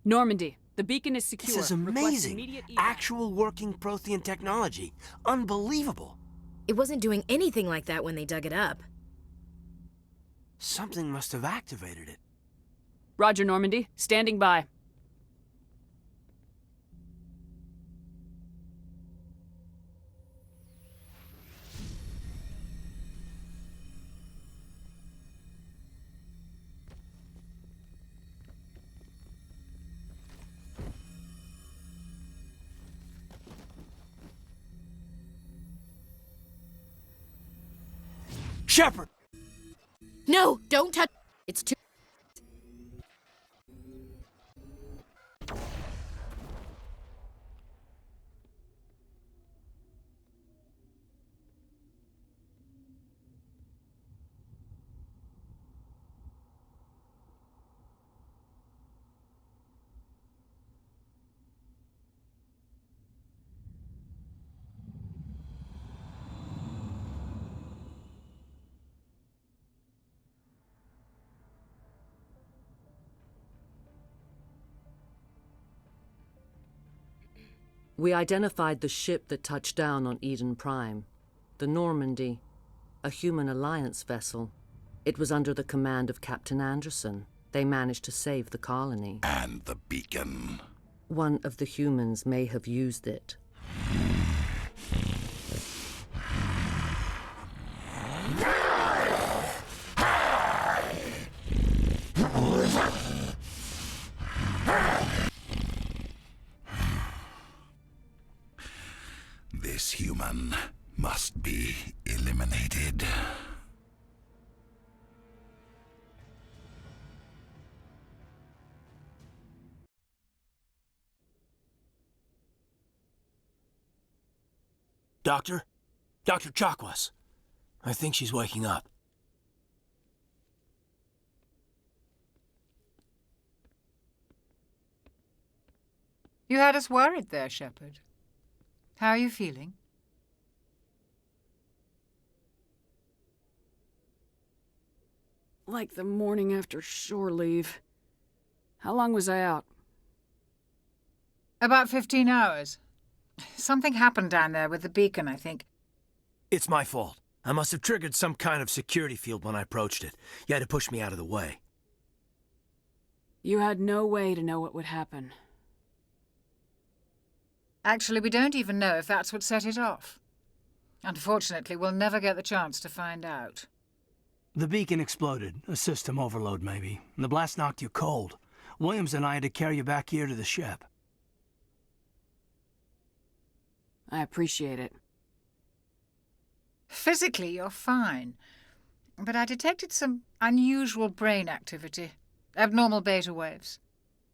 Normandy, the beacon is secure. This is Request amazing. immediate evac. Actual working Prothean technology. Unbelievable. It wasn't doing anything like that when they dug it up. Something must have activated it. Roger, Normandy. Standing by. Shepard! No, don't touch. It's too. We identified the ship that touched down on Eden Prime. The Normandy, a human alliance vessel. It was under the command of Captain Anderson. They managed to save the colony. And the beacon. One of the humans may have used it. This human must be eliminated. Doctor? Dr. Chakwas. I think she's waking up. You had us worried there, Shepard. How are you feeling? Like the morning after shore leave. How long was I out? About 15 hours. Something happened down there with the beacon, I think. It's my fault. I must have triggered some kind of security field when I approached it. You had to push me out of the way. You had no way to know what would happen. Actually, we don't even know if that's what set it off. Unfortunately, we'll never get the chance to find out. The beacon exploded. A system overload, maybe. The blast knocked you cold. Williams and I had to carry you back here to the ship. I appreciate it. Physically, you're fine. But I detected some unusual brain activity. Abnormal beta waves.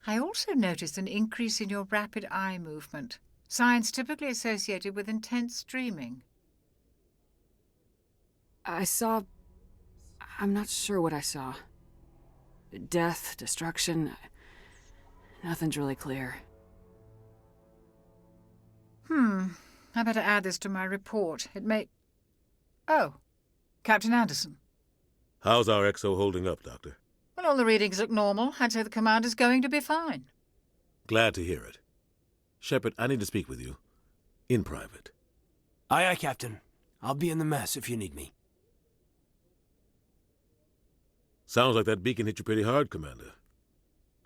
I also noticed an increase in your rapid eye movement. Signs typically associated with intense dreaming. I saw... I'm not sure what I saw. Death, destruction... Nothing's really clear. I better add this to my report. It may... Oh, Captain Anderson. How's our XO holding up, Doctor? Well, all the readings look normal. I'd say the commander's going to be fine. Glad to hear it. Shepard, I need to speak with you. In private. Aye, aye, Captain. I'll be in the mess if you need me. Sounds like that beacon hit you pretty hard, Commander.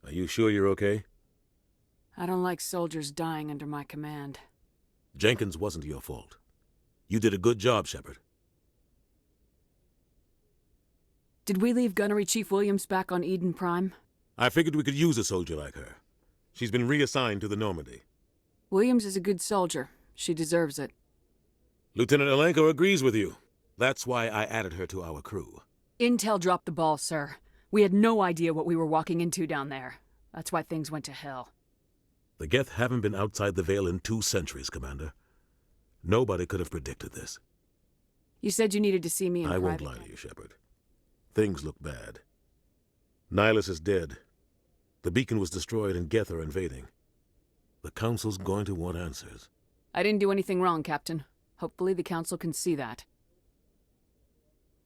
Are you sure you're okay? I don't like soldiers dying under my command. Jenkins wasn't your fault. You did a good job, Shepard. Did we leave Gunnery Chief Williams back on Eden Prime? I figured we could use a soldier like her. She's been reassigned to the Normandy. Williams is a good soldier. She deserves it. Lieutenant Alenko agrees with you. That's why I added her to our crew. Intel dropped the ball, sir. We had no idea what we were walking into down there. That's why things went to hell. The Geth haven't been outside the Veil in 2 centuries, Commander. Nobody could have predicted this. You said you needed to see me in I private. won't lie to you, Shepard. Things look bad. Nihilus is dead. The beacon was destroyed and Geth are invading. The Council's going to want answers. I didn't do anything wrong, Captain. Hopefully the Council can see that.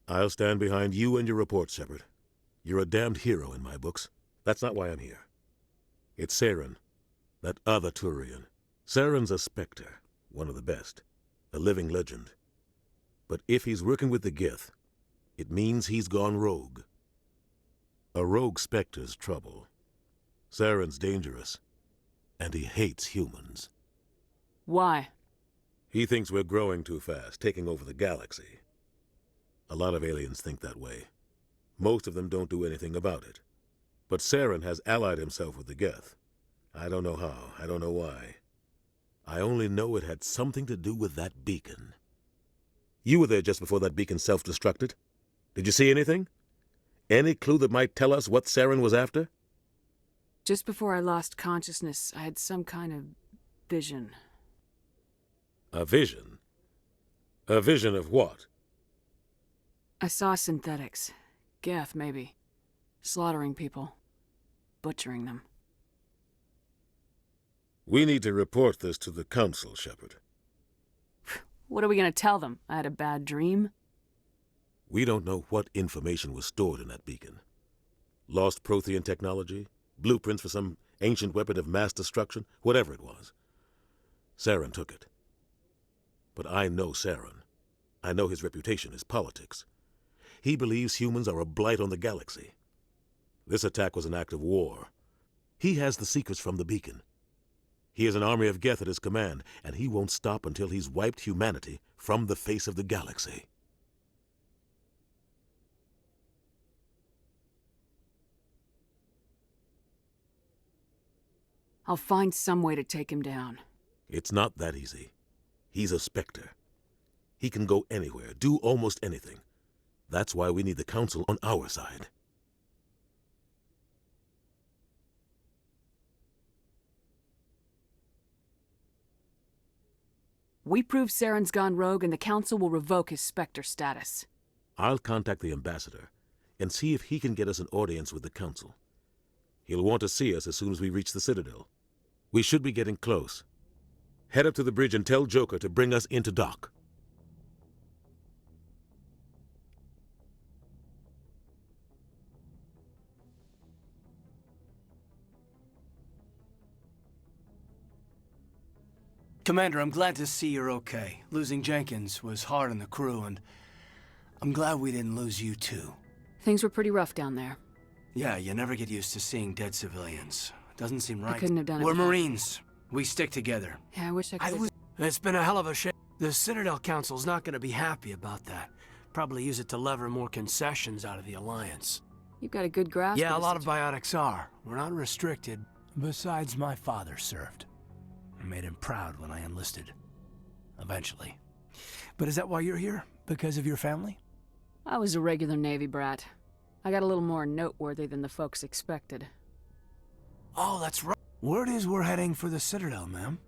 I'll stand behind you and your report, Shepard. You're a damned hero in my books. That's not why I'm here. It's Saren, that other Turian. Saren's a Spectre, one of the best, a living legend. But if he's working with the Gith, it means he's gone rogue. A rogue Spectre's trouble. Saren's dangerous, and he hates humans. Why? He thinks we're growing too fast, taking over the galaxy. A lot of aliens think that way. Most of them don't do anything about it. But Saren has allied himself with the Geth. I don't know how, I don't know why. I only know it had something to do with that beacon. You were there just before that beacon self-destructed. Did you see anything? Any clue that might tell us what Saren was after? Just before I lost consciousness, I had some kind of vision. A vision? A vision of what? I saw synthetics. Geth, maybe. Slaughtering people. Butchering them. We need to report this to the Council, Shepard. What are we gonna tell them? I had a bad dream? We don't know what information was stored in that beacon. Lost Prothean technology? Blueprints for some ancient weapon of mass destruction? Whatever it was. Saren took it. But I know Saren. I know his reputation is politics. He believes humans are a blight on the galaxy. This attack was an act of war. He has the secrets from the beacon. He has an army of Geth at his command, and he won't stop until he's wiped humanity from the face of the galaxy. I'll find some way to take him down. It's not that easy. He's a Spectre. He can go anywhere, do almost anything. That's why we need the Council on our side. We prove Saren's gone rogue and the Council will revoke his Spectre status. I'll contact the Ambassador and see if he can get us an audience with the Council. He'll want to see us as soon as we reach the Citadel. We should be getting close. Head up to the bridge and tell Joker to bring us into dock. Commander, I'm glad to see you're okay. Losing Jenkins was hard on the crew, and I'm glad we didn't lose you too. Things were pretty rough down there. Yeah, you never get used to seeing dead civilians. Doesn't seem right. I couldn't have done it. We're without- Marines. We stick together. Yeah, I wish I could. It's been a hell of a shit. The Citadel Council's not going to be happy about that. Probably use it to lever more concessions out of the Alliance. You've got a good grasp. Yeah, a of lot this of biotics are. We're not restricted. Besides, my father served. I made him proud when I enlisted. Eventually. But is that why you're here? Because of your family? I was a regular Navy brat. I got a little more noteworthy than the folks expected. Oh, that's right. Word is we're heading for the Citadel, ma'am.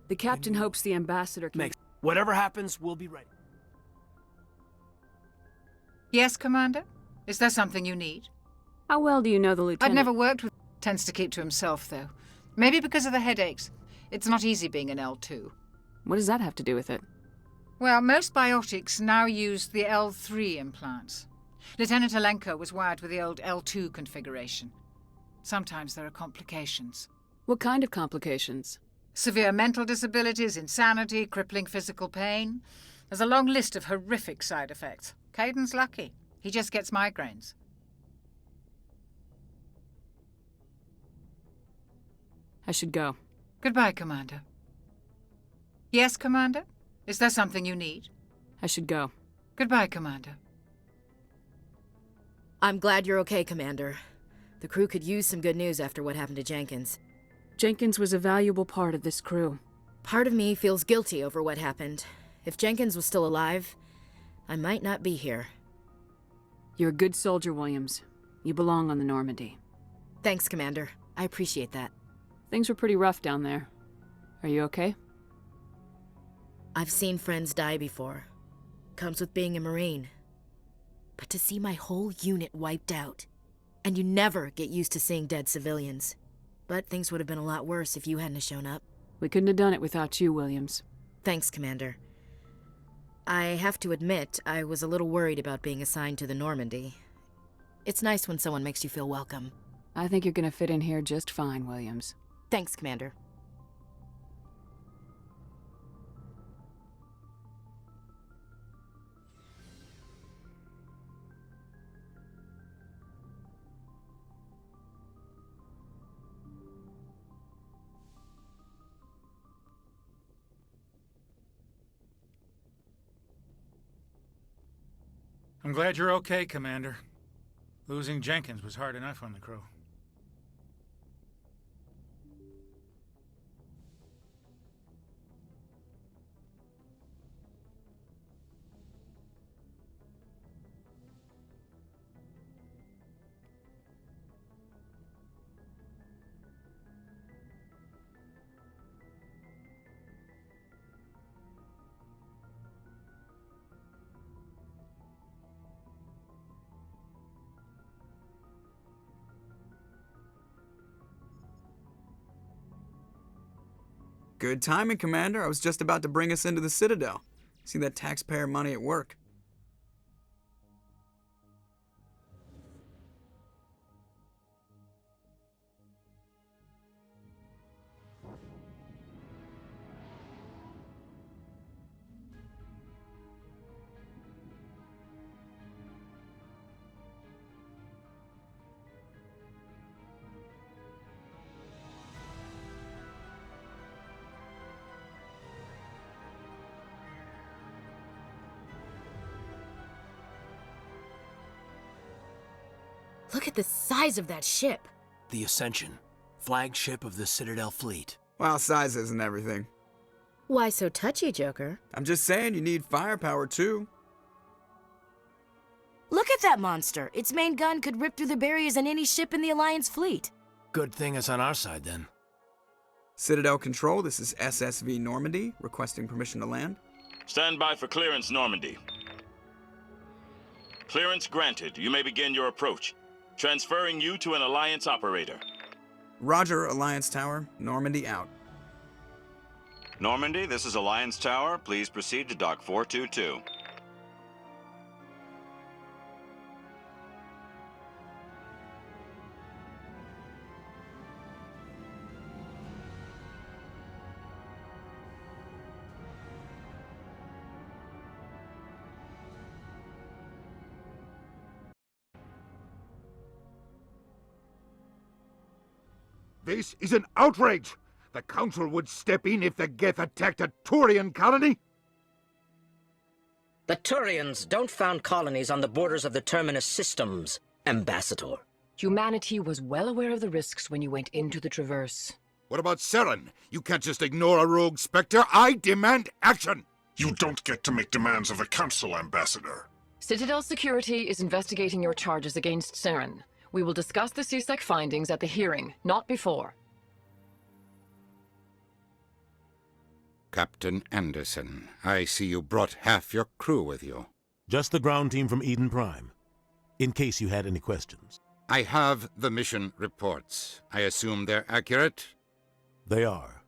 The captain hopes the ambassador can... Whatever happens, we'll be ready. Yes, Commander? Is there something you need? How well do you know the lieutenant? I've never worked with... Tends to keep to himself, though. Maybe because of the headaches. It's not easy being an L2. What does that have to do with it? Well, most biotics now use the L3 implants. Lieutenant Alenko was wired with the old L2 configuration. Sometimes there are complications. What kind of complications? Severe mental disabilities, insanity, crippling physical pain. There's a long list of horrific side effects. Caden's lucky. He just gets migraines. I should go. Goodbye, Commander. Yes, Commander? Is there something you need? I should go. Goodbye, Commander. I'm glad you're okay, Commander. The crew could use some good news after what happened to Jenkins. Jenkins was a valuable part of this crew. Part of me feels guilty over what happened. If Jenkins was still alive, I might not be here. You're a good soldier, Williams. You belong on the Normandy. Thanks, Commander. I appreciate that. Things were pretty rough down there. Are you okay? I've seen friends die before. Comes with being a Marine. But to see my whole unit wiped out, and you never get used to seeing dead civilians. But things would have been a lot worse if you hadn't shown up. We couldn't have done it without you, Williams. Thanks, Commander. I have to admit, I was a little worried about being assigned to the Normandy. It's nice when someone makes you feel welcome. I think you're gonna fit in here just fine, Williams. Thanks, Commander. I'm glad you're okay, Commander. Losing Jenkins was hard enough on the crew. Good timing, Commander. I was just about to bring us into the Citadel. See that taxpayer money at work. Look at the size of that ship. The Ascension, flagship of the Citadel fleet. Well, size isn't everything. Why so touchy, Joker? I'm just saying you need firepower, too. Look at that monster. Its main gun could rip through the barriers in any ship in the Alliance fleet. Good thing it's on our side, then. Citadel Control, this is SSV Normandy, requesting permission to land. Stand by for clearance, Normandy. Clearance granted. You may begin your approach. Transferring you to an Alliance operator. Roger, Alliance Tower. Normandy out. Normandy, this is Alliance Tower. Please proceed to Dock 422. This is an outrage! The Council would step in if the Geth attacked a Turian colony? The Turians don't found colonies on the borders of the Terminus systems, Ambassador. Humanity was well aware of the risks when you went into the Traverse. What about Saren? You can't just ignore a rogue Spectre. I demand action! You don't get to make demands of the Council, Ambassador. Citadel Security is investigating your charges against Saren. We will discuss the CSEC findings at the hearing, not before. Captain Anderson, I see you brought half your crew with you. Just the ground team from Eden Prime, in case you had any questions. I have the mission reports. I assume they're accurate? They are.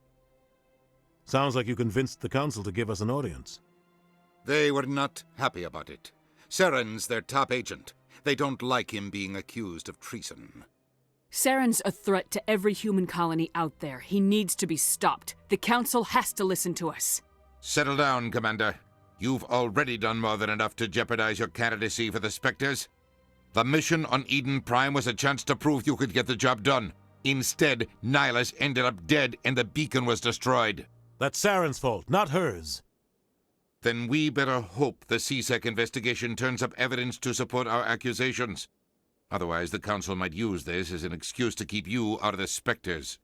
Sounds like you convinced the Council to give us an audience. They were not happy about it. Saren's their top agent. They don't like him being accused of treason. Saren's a threat to every human colony out there. He needs to be stopped. The Council has to listen to us. Settle down, Commander. You've already done more than enough to jeopardize your candidacy for the Spectres. The mission on Eden Prime was a chance to prove you could get the job done. Instead, Nihilus ended up dead and the beacon was destroyed. That's Saren's fault, not hers. Then we better hope the CSEC investigation turns up evidence to support our accusations. Otherwise, the Council might use this as an excuse to keep you out of the Spectres.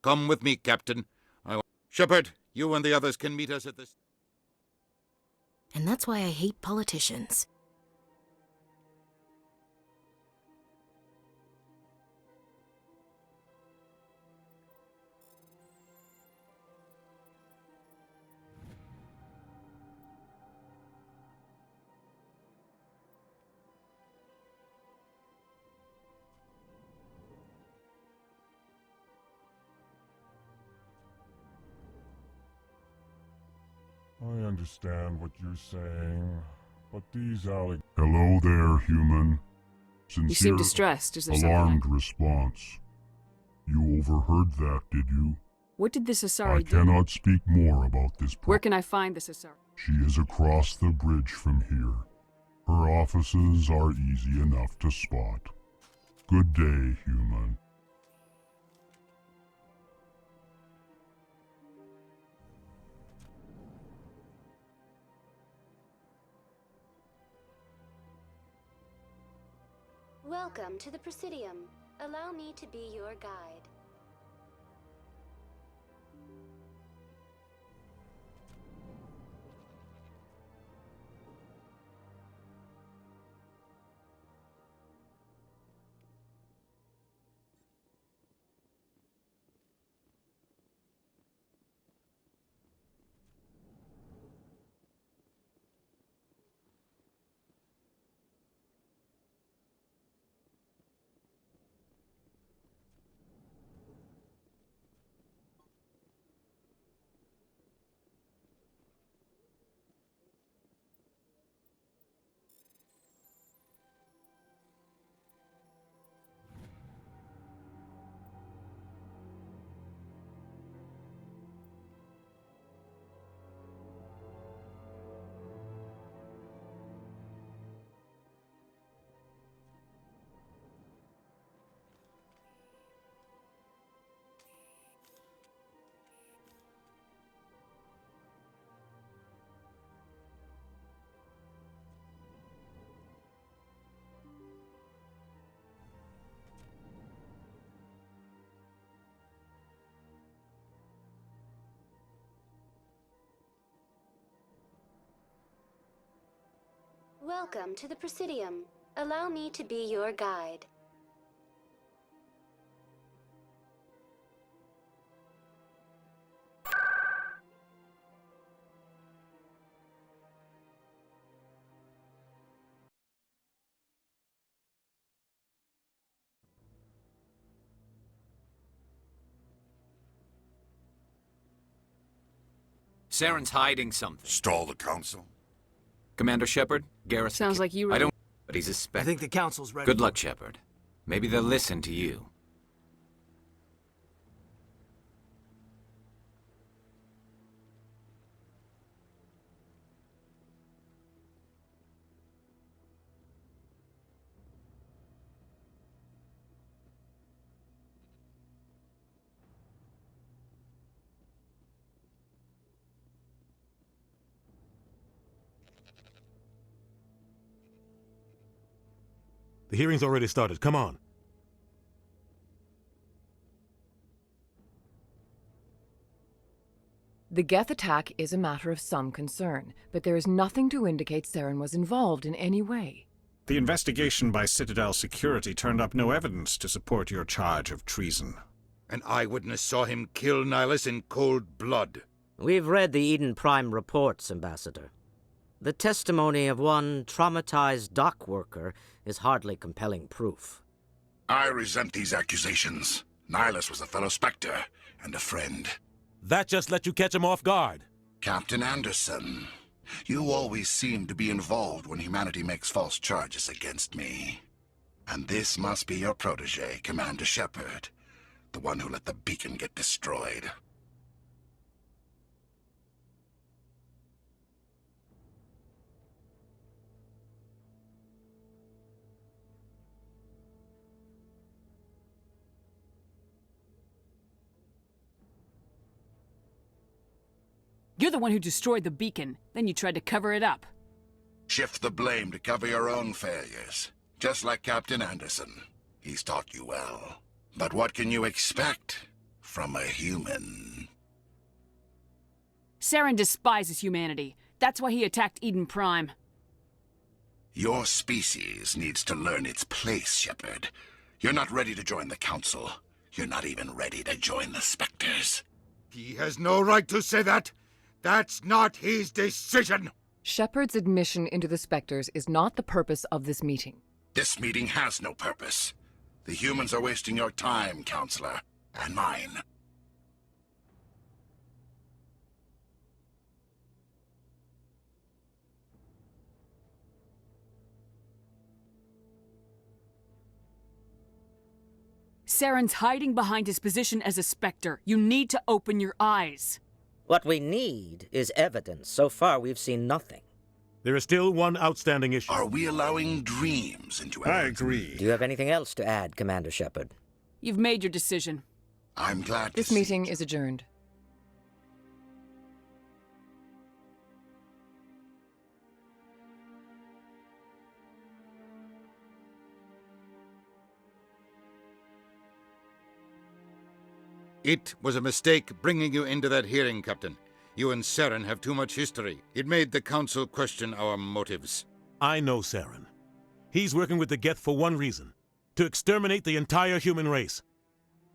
Come with me, Captain. Shepard, you and the others can meet us at this. And that's why I hate politicians. I understand what you're saying, but these Hello there, human. Sincere, You seem distressed. Is there alarmed something? response. You overheard that, did you? What did this I Asari do? cannot speak more about this Where can I find this Asari? She is across the bridge from here. Her offices are easy enough to spot. Good day, human. Welcome to the Presidium. Allow me to be your guide. Welcome to the Presidium. Allow me to be your guide. Saren's hiding something. Stall the council? Commander Shepard, Gareth. Sounds like you were... I don't... But he's a spec. I think the council's ready. Good luck, Shepard. Maybe they'll listen to you. The hearing's already started. Come on. The Geth attack is a matter of some concern, but there is nothing to indicate Saren was involved in any way. The investigation by Citadel security turned up no evidence to support your charge of treason. An eyewitness saw him kill Nihilus in cold blood. We've read the Eden Prime reports, Ambassador. The testimony of one traumatized dock worker is hardly compelling proof. I resent these accusations. Nihilus was a fellow Spectre and a friend. That just let you catch him off guard. Captain Anderson, you always seem to be involved when humanity makes false charges against me. And this must be your protege, Commander Shepard, the one who let the beacon get destroyed. You're the one who destroyed the beacon, then you tried to cover it up. Shift the blame to cover your own failures, just like Captain Anderson. He's taught you well. But what can you expect from a human? Saren despises humanity. That's why he attacked Eden Prime. Your species needs to learn its place, Shepard. You're not ready to join the Council. You're not even ready to join the Spectres. He has no right to say that. That's not his decision. Shepard's admission into the Spectres is not the purpose of this meeting. This meeting has no purpose. The humans are wasting your time, Counselor, and mine. Saren's hiding behind his position as a Spectre. You need to open your eyes. What we need is evidence. So far, we've seen nothing. There is still one outstanding issue. Are we allowing dreams into our... I agree. Do you have anything else to add, Commander Shepard? You've made your decision. I'm glad This meeting is adjourned. It was a mistake bringing you into that hearing, Captain. You and Saren have too much history. It made the Council question our motives. I know Saren. He's working with the Geth for one reason: to exterminate the entire human race.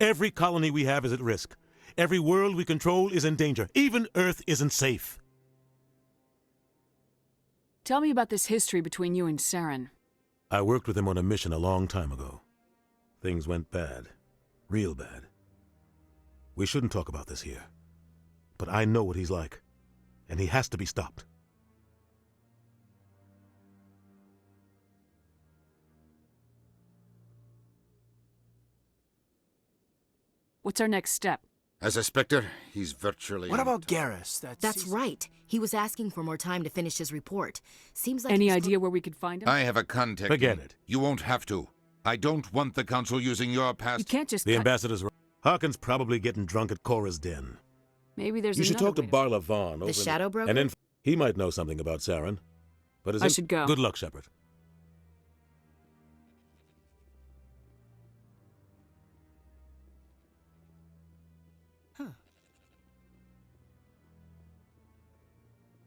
Every colony we have is at risk. Every world we control is in danger. Even Earth isn't safe. Tell me about this history between you and Saren. I worked with him on a mission a long time ago. Things went bad. Real bad. We shouldn't talk about this here. But I know what he's like, and he has to be stopped. What's our next step? As a Spectre, he's virtually... What about Garrus? That's right. He was asking for more time to finish his report. Seems like Any idea where we could find him? I have a contact. Forget it. You won't have to. I don't want the Council using your past... You can't just... The ambassador's right. Harkin's probably getting drunk at Cora's den. Maybe there's You should another talk to Barla Vaughn. The Shadow Broker? And then he might know something about Saren. But I should go. Good luck, Shepard.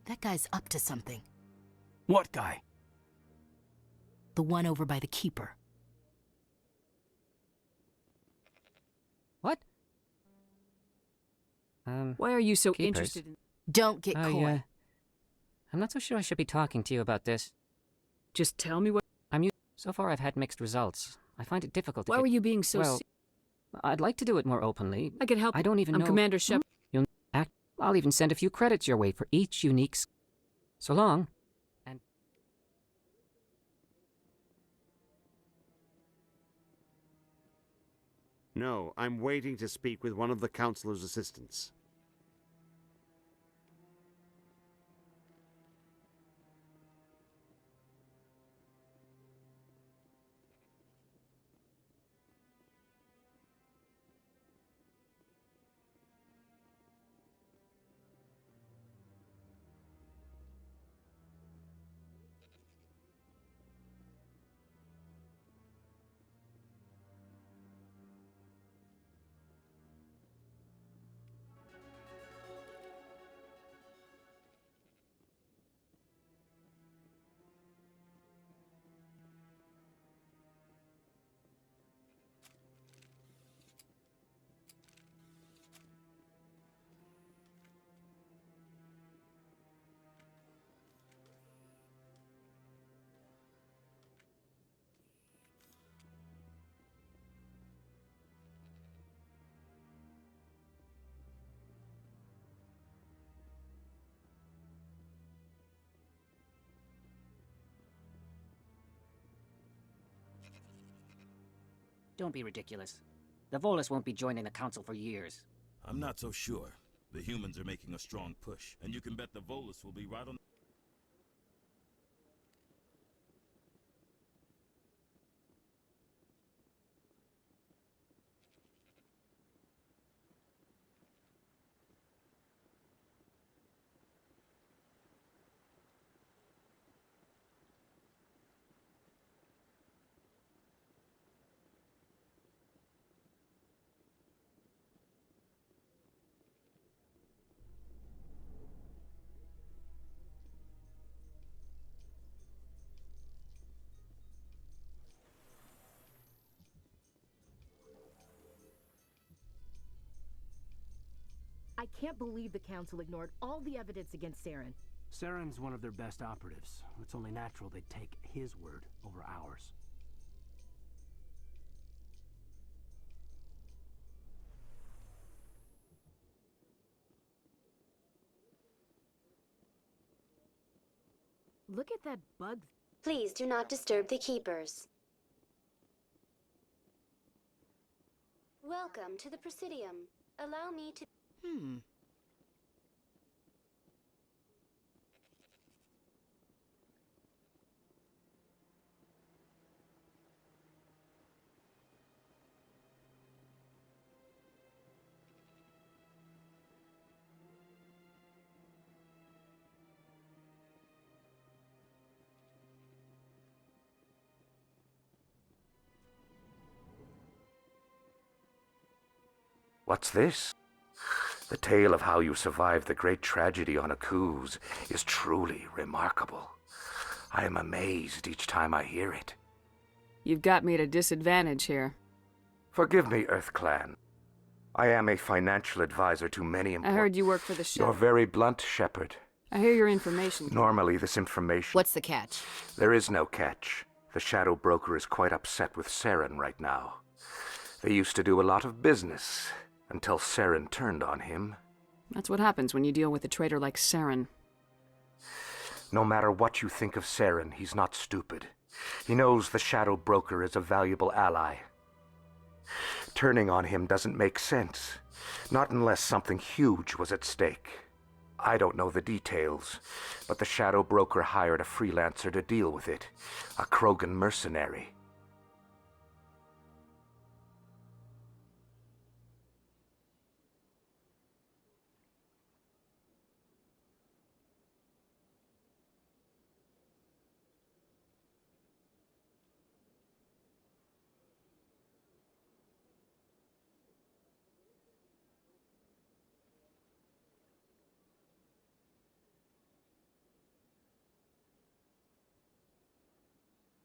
That guy's up to something. What guy? The one over by the Keeper. What? Why are you so Keepers? interested in... Don't get coy. I'm not so sure I should be talking to you about this. Just tell me what... So far, I've had mixed results. I find it difficult to Why get... were you being so... Well, I'd like to do it more openly. I can help. I don't even know... I'm Commander Shepard. You'll act... I'll even send a few credits your way for each unique... So long. And... No, I'm waiting to speak with one of the Councilor's assistants. Don't be ridiculous. The Volus won't be joining the Council for years. I'm not so sure. The humans are making a strong push, and you can bet the Volus will be right on... I can't believe the Council ignored all the evidence against Saren. Saren's one of their best operatives. It's only natural they'd take his word over ours. Look at that bug. Please do not disturb the Keepers. Welcome to the Presidium. Allow me to... What's this? The tale of how you survived the great tragedy on Akuz is truly remarkable. I am amazed each time I hear it. You've got me at a disadvantage here. Forgive me, Earth Clan. I am a financial advisor to many important... I heard you work for the Shadow. You're very blunt, Shepard. I hear your information. Normally, this information... What's the catch? There is no catch. The Shadow Broker is quite upset with Saren right now. They used to do a lot of business, until Saren turned on him. That's what happens when you deal with a traitor like Saren. No matter what you think of Saren, he's not stupid. He knows the Shadow Broker is a valuable ally. Turning on him doesn't make sense. Not unless something huge was at stake. I don't know the details, but the Shadow Broker hired a freelancer to deal with it. A Krogan mercenary.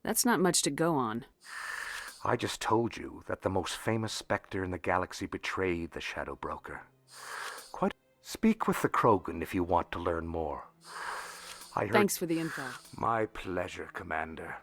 That's not much to go on. I just told you that the most famous Spectre in the galaxy betrayed the Shadow Broker. Speak with the Krogan if you want to learn more. Thanks for the info. My pleasure, Commander.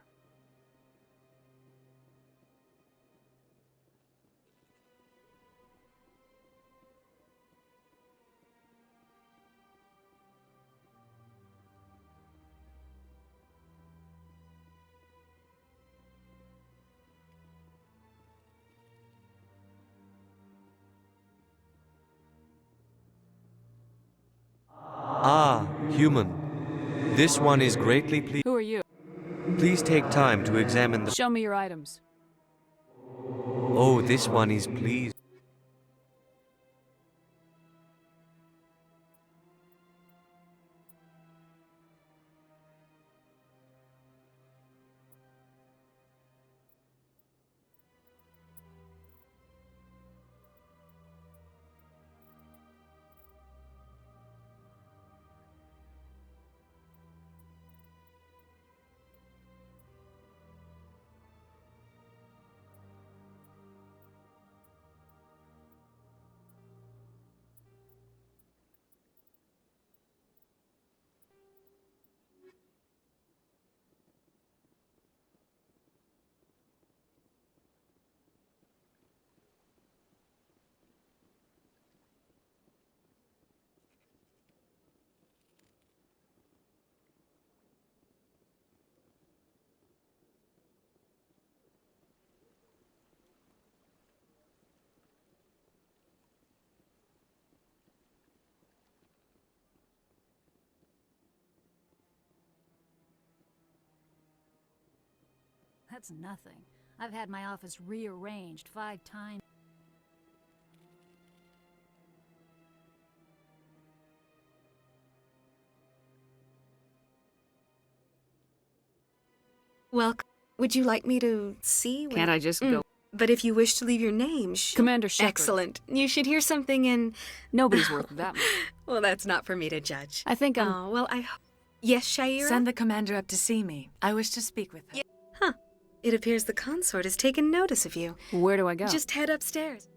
Ah, human. This one is greatly pleased. Who are you? Please take time to examine the... Show me your items. Oh, this one is pleased. That's nothing. I've had my office rearranged 5 times. Well, would you like me to see? Can't I just go? But if you wish to leave your name, Commander Shepard. Excellent. You should hear something in... Nobody's worth that much. Well, that's not for me to judge. I think I'm... Oh, well, Yes, Shaira? Send the commander up to see me. I wish to speak with him. Huh. It appears the consort has taken notice of you. Where do I go? Just head upstairs.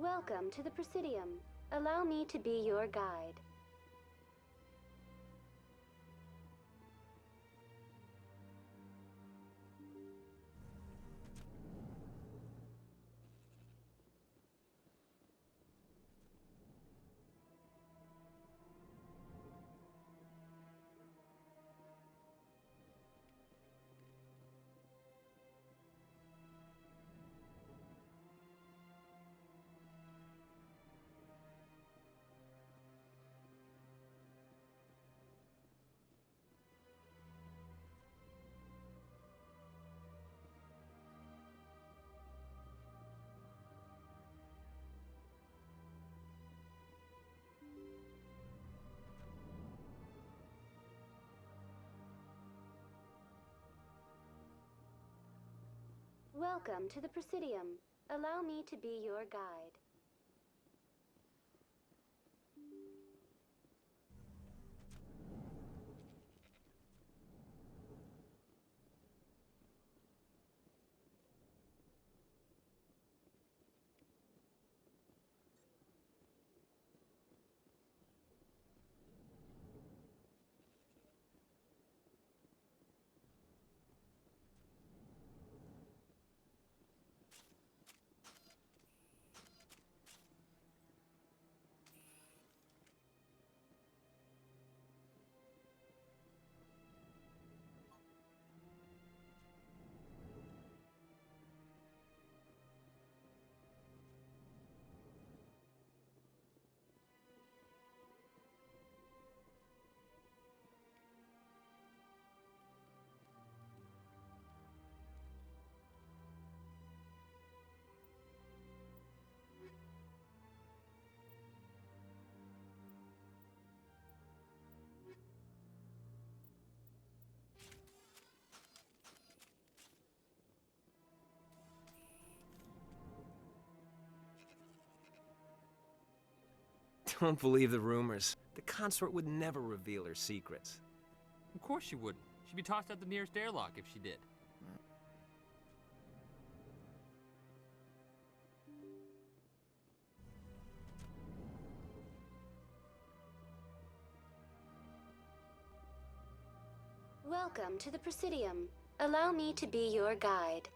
Welcome to the Presidium. Allow me to be your guide. Welcome to the Presidium. Allow me to be your guide. Don't believe the rumors. The consort would never reveal her secrets. Of course she wouldn't. She'd be tossed out the nearest airlock if she did. Welcome to the Presidium. Allow me to be your guide.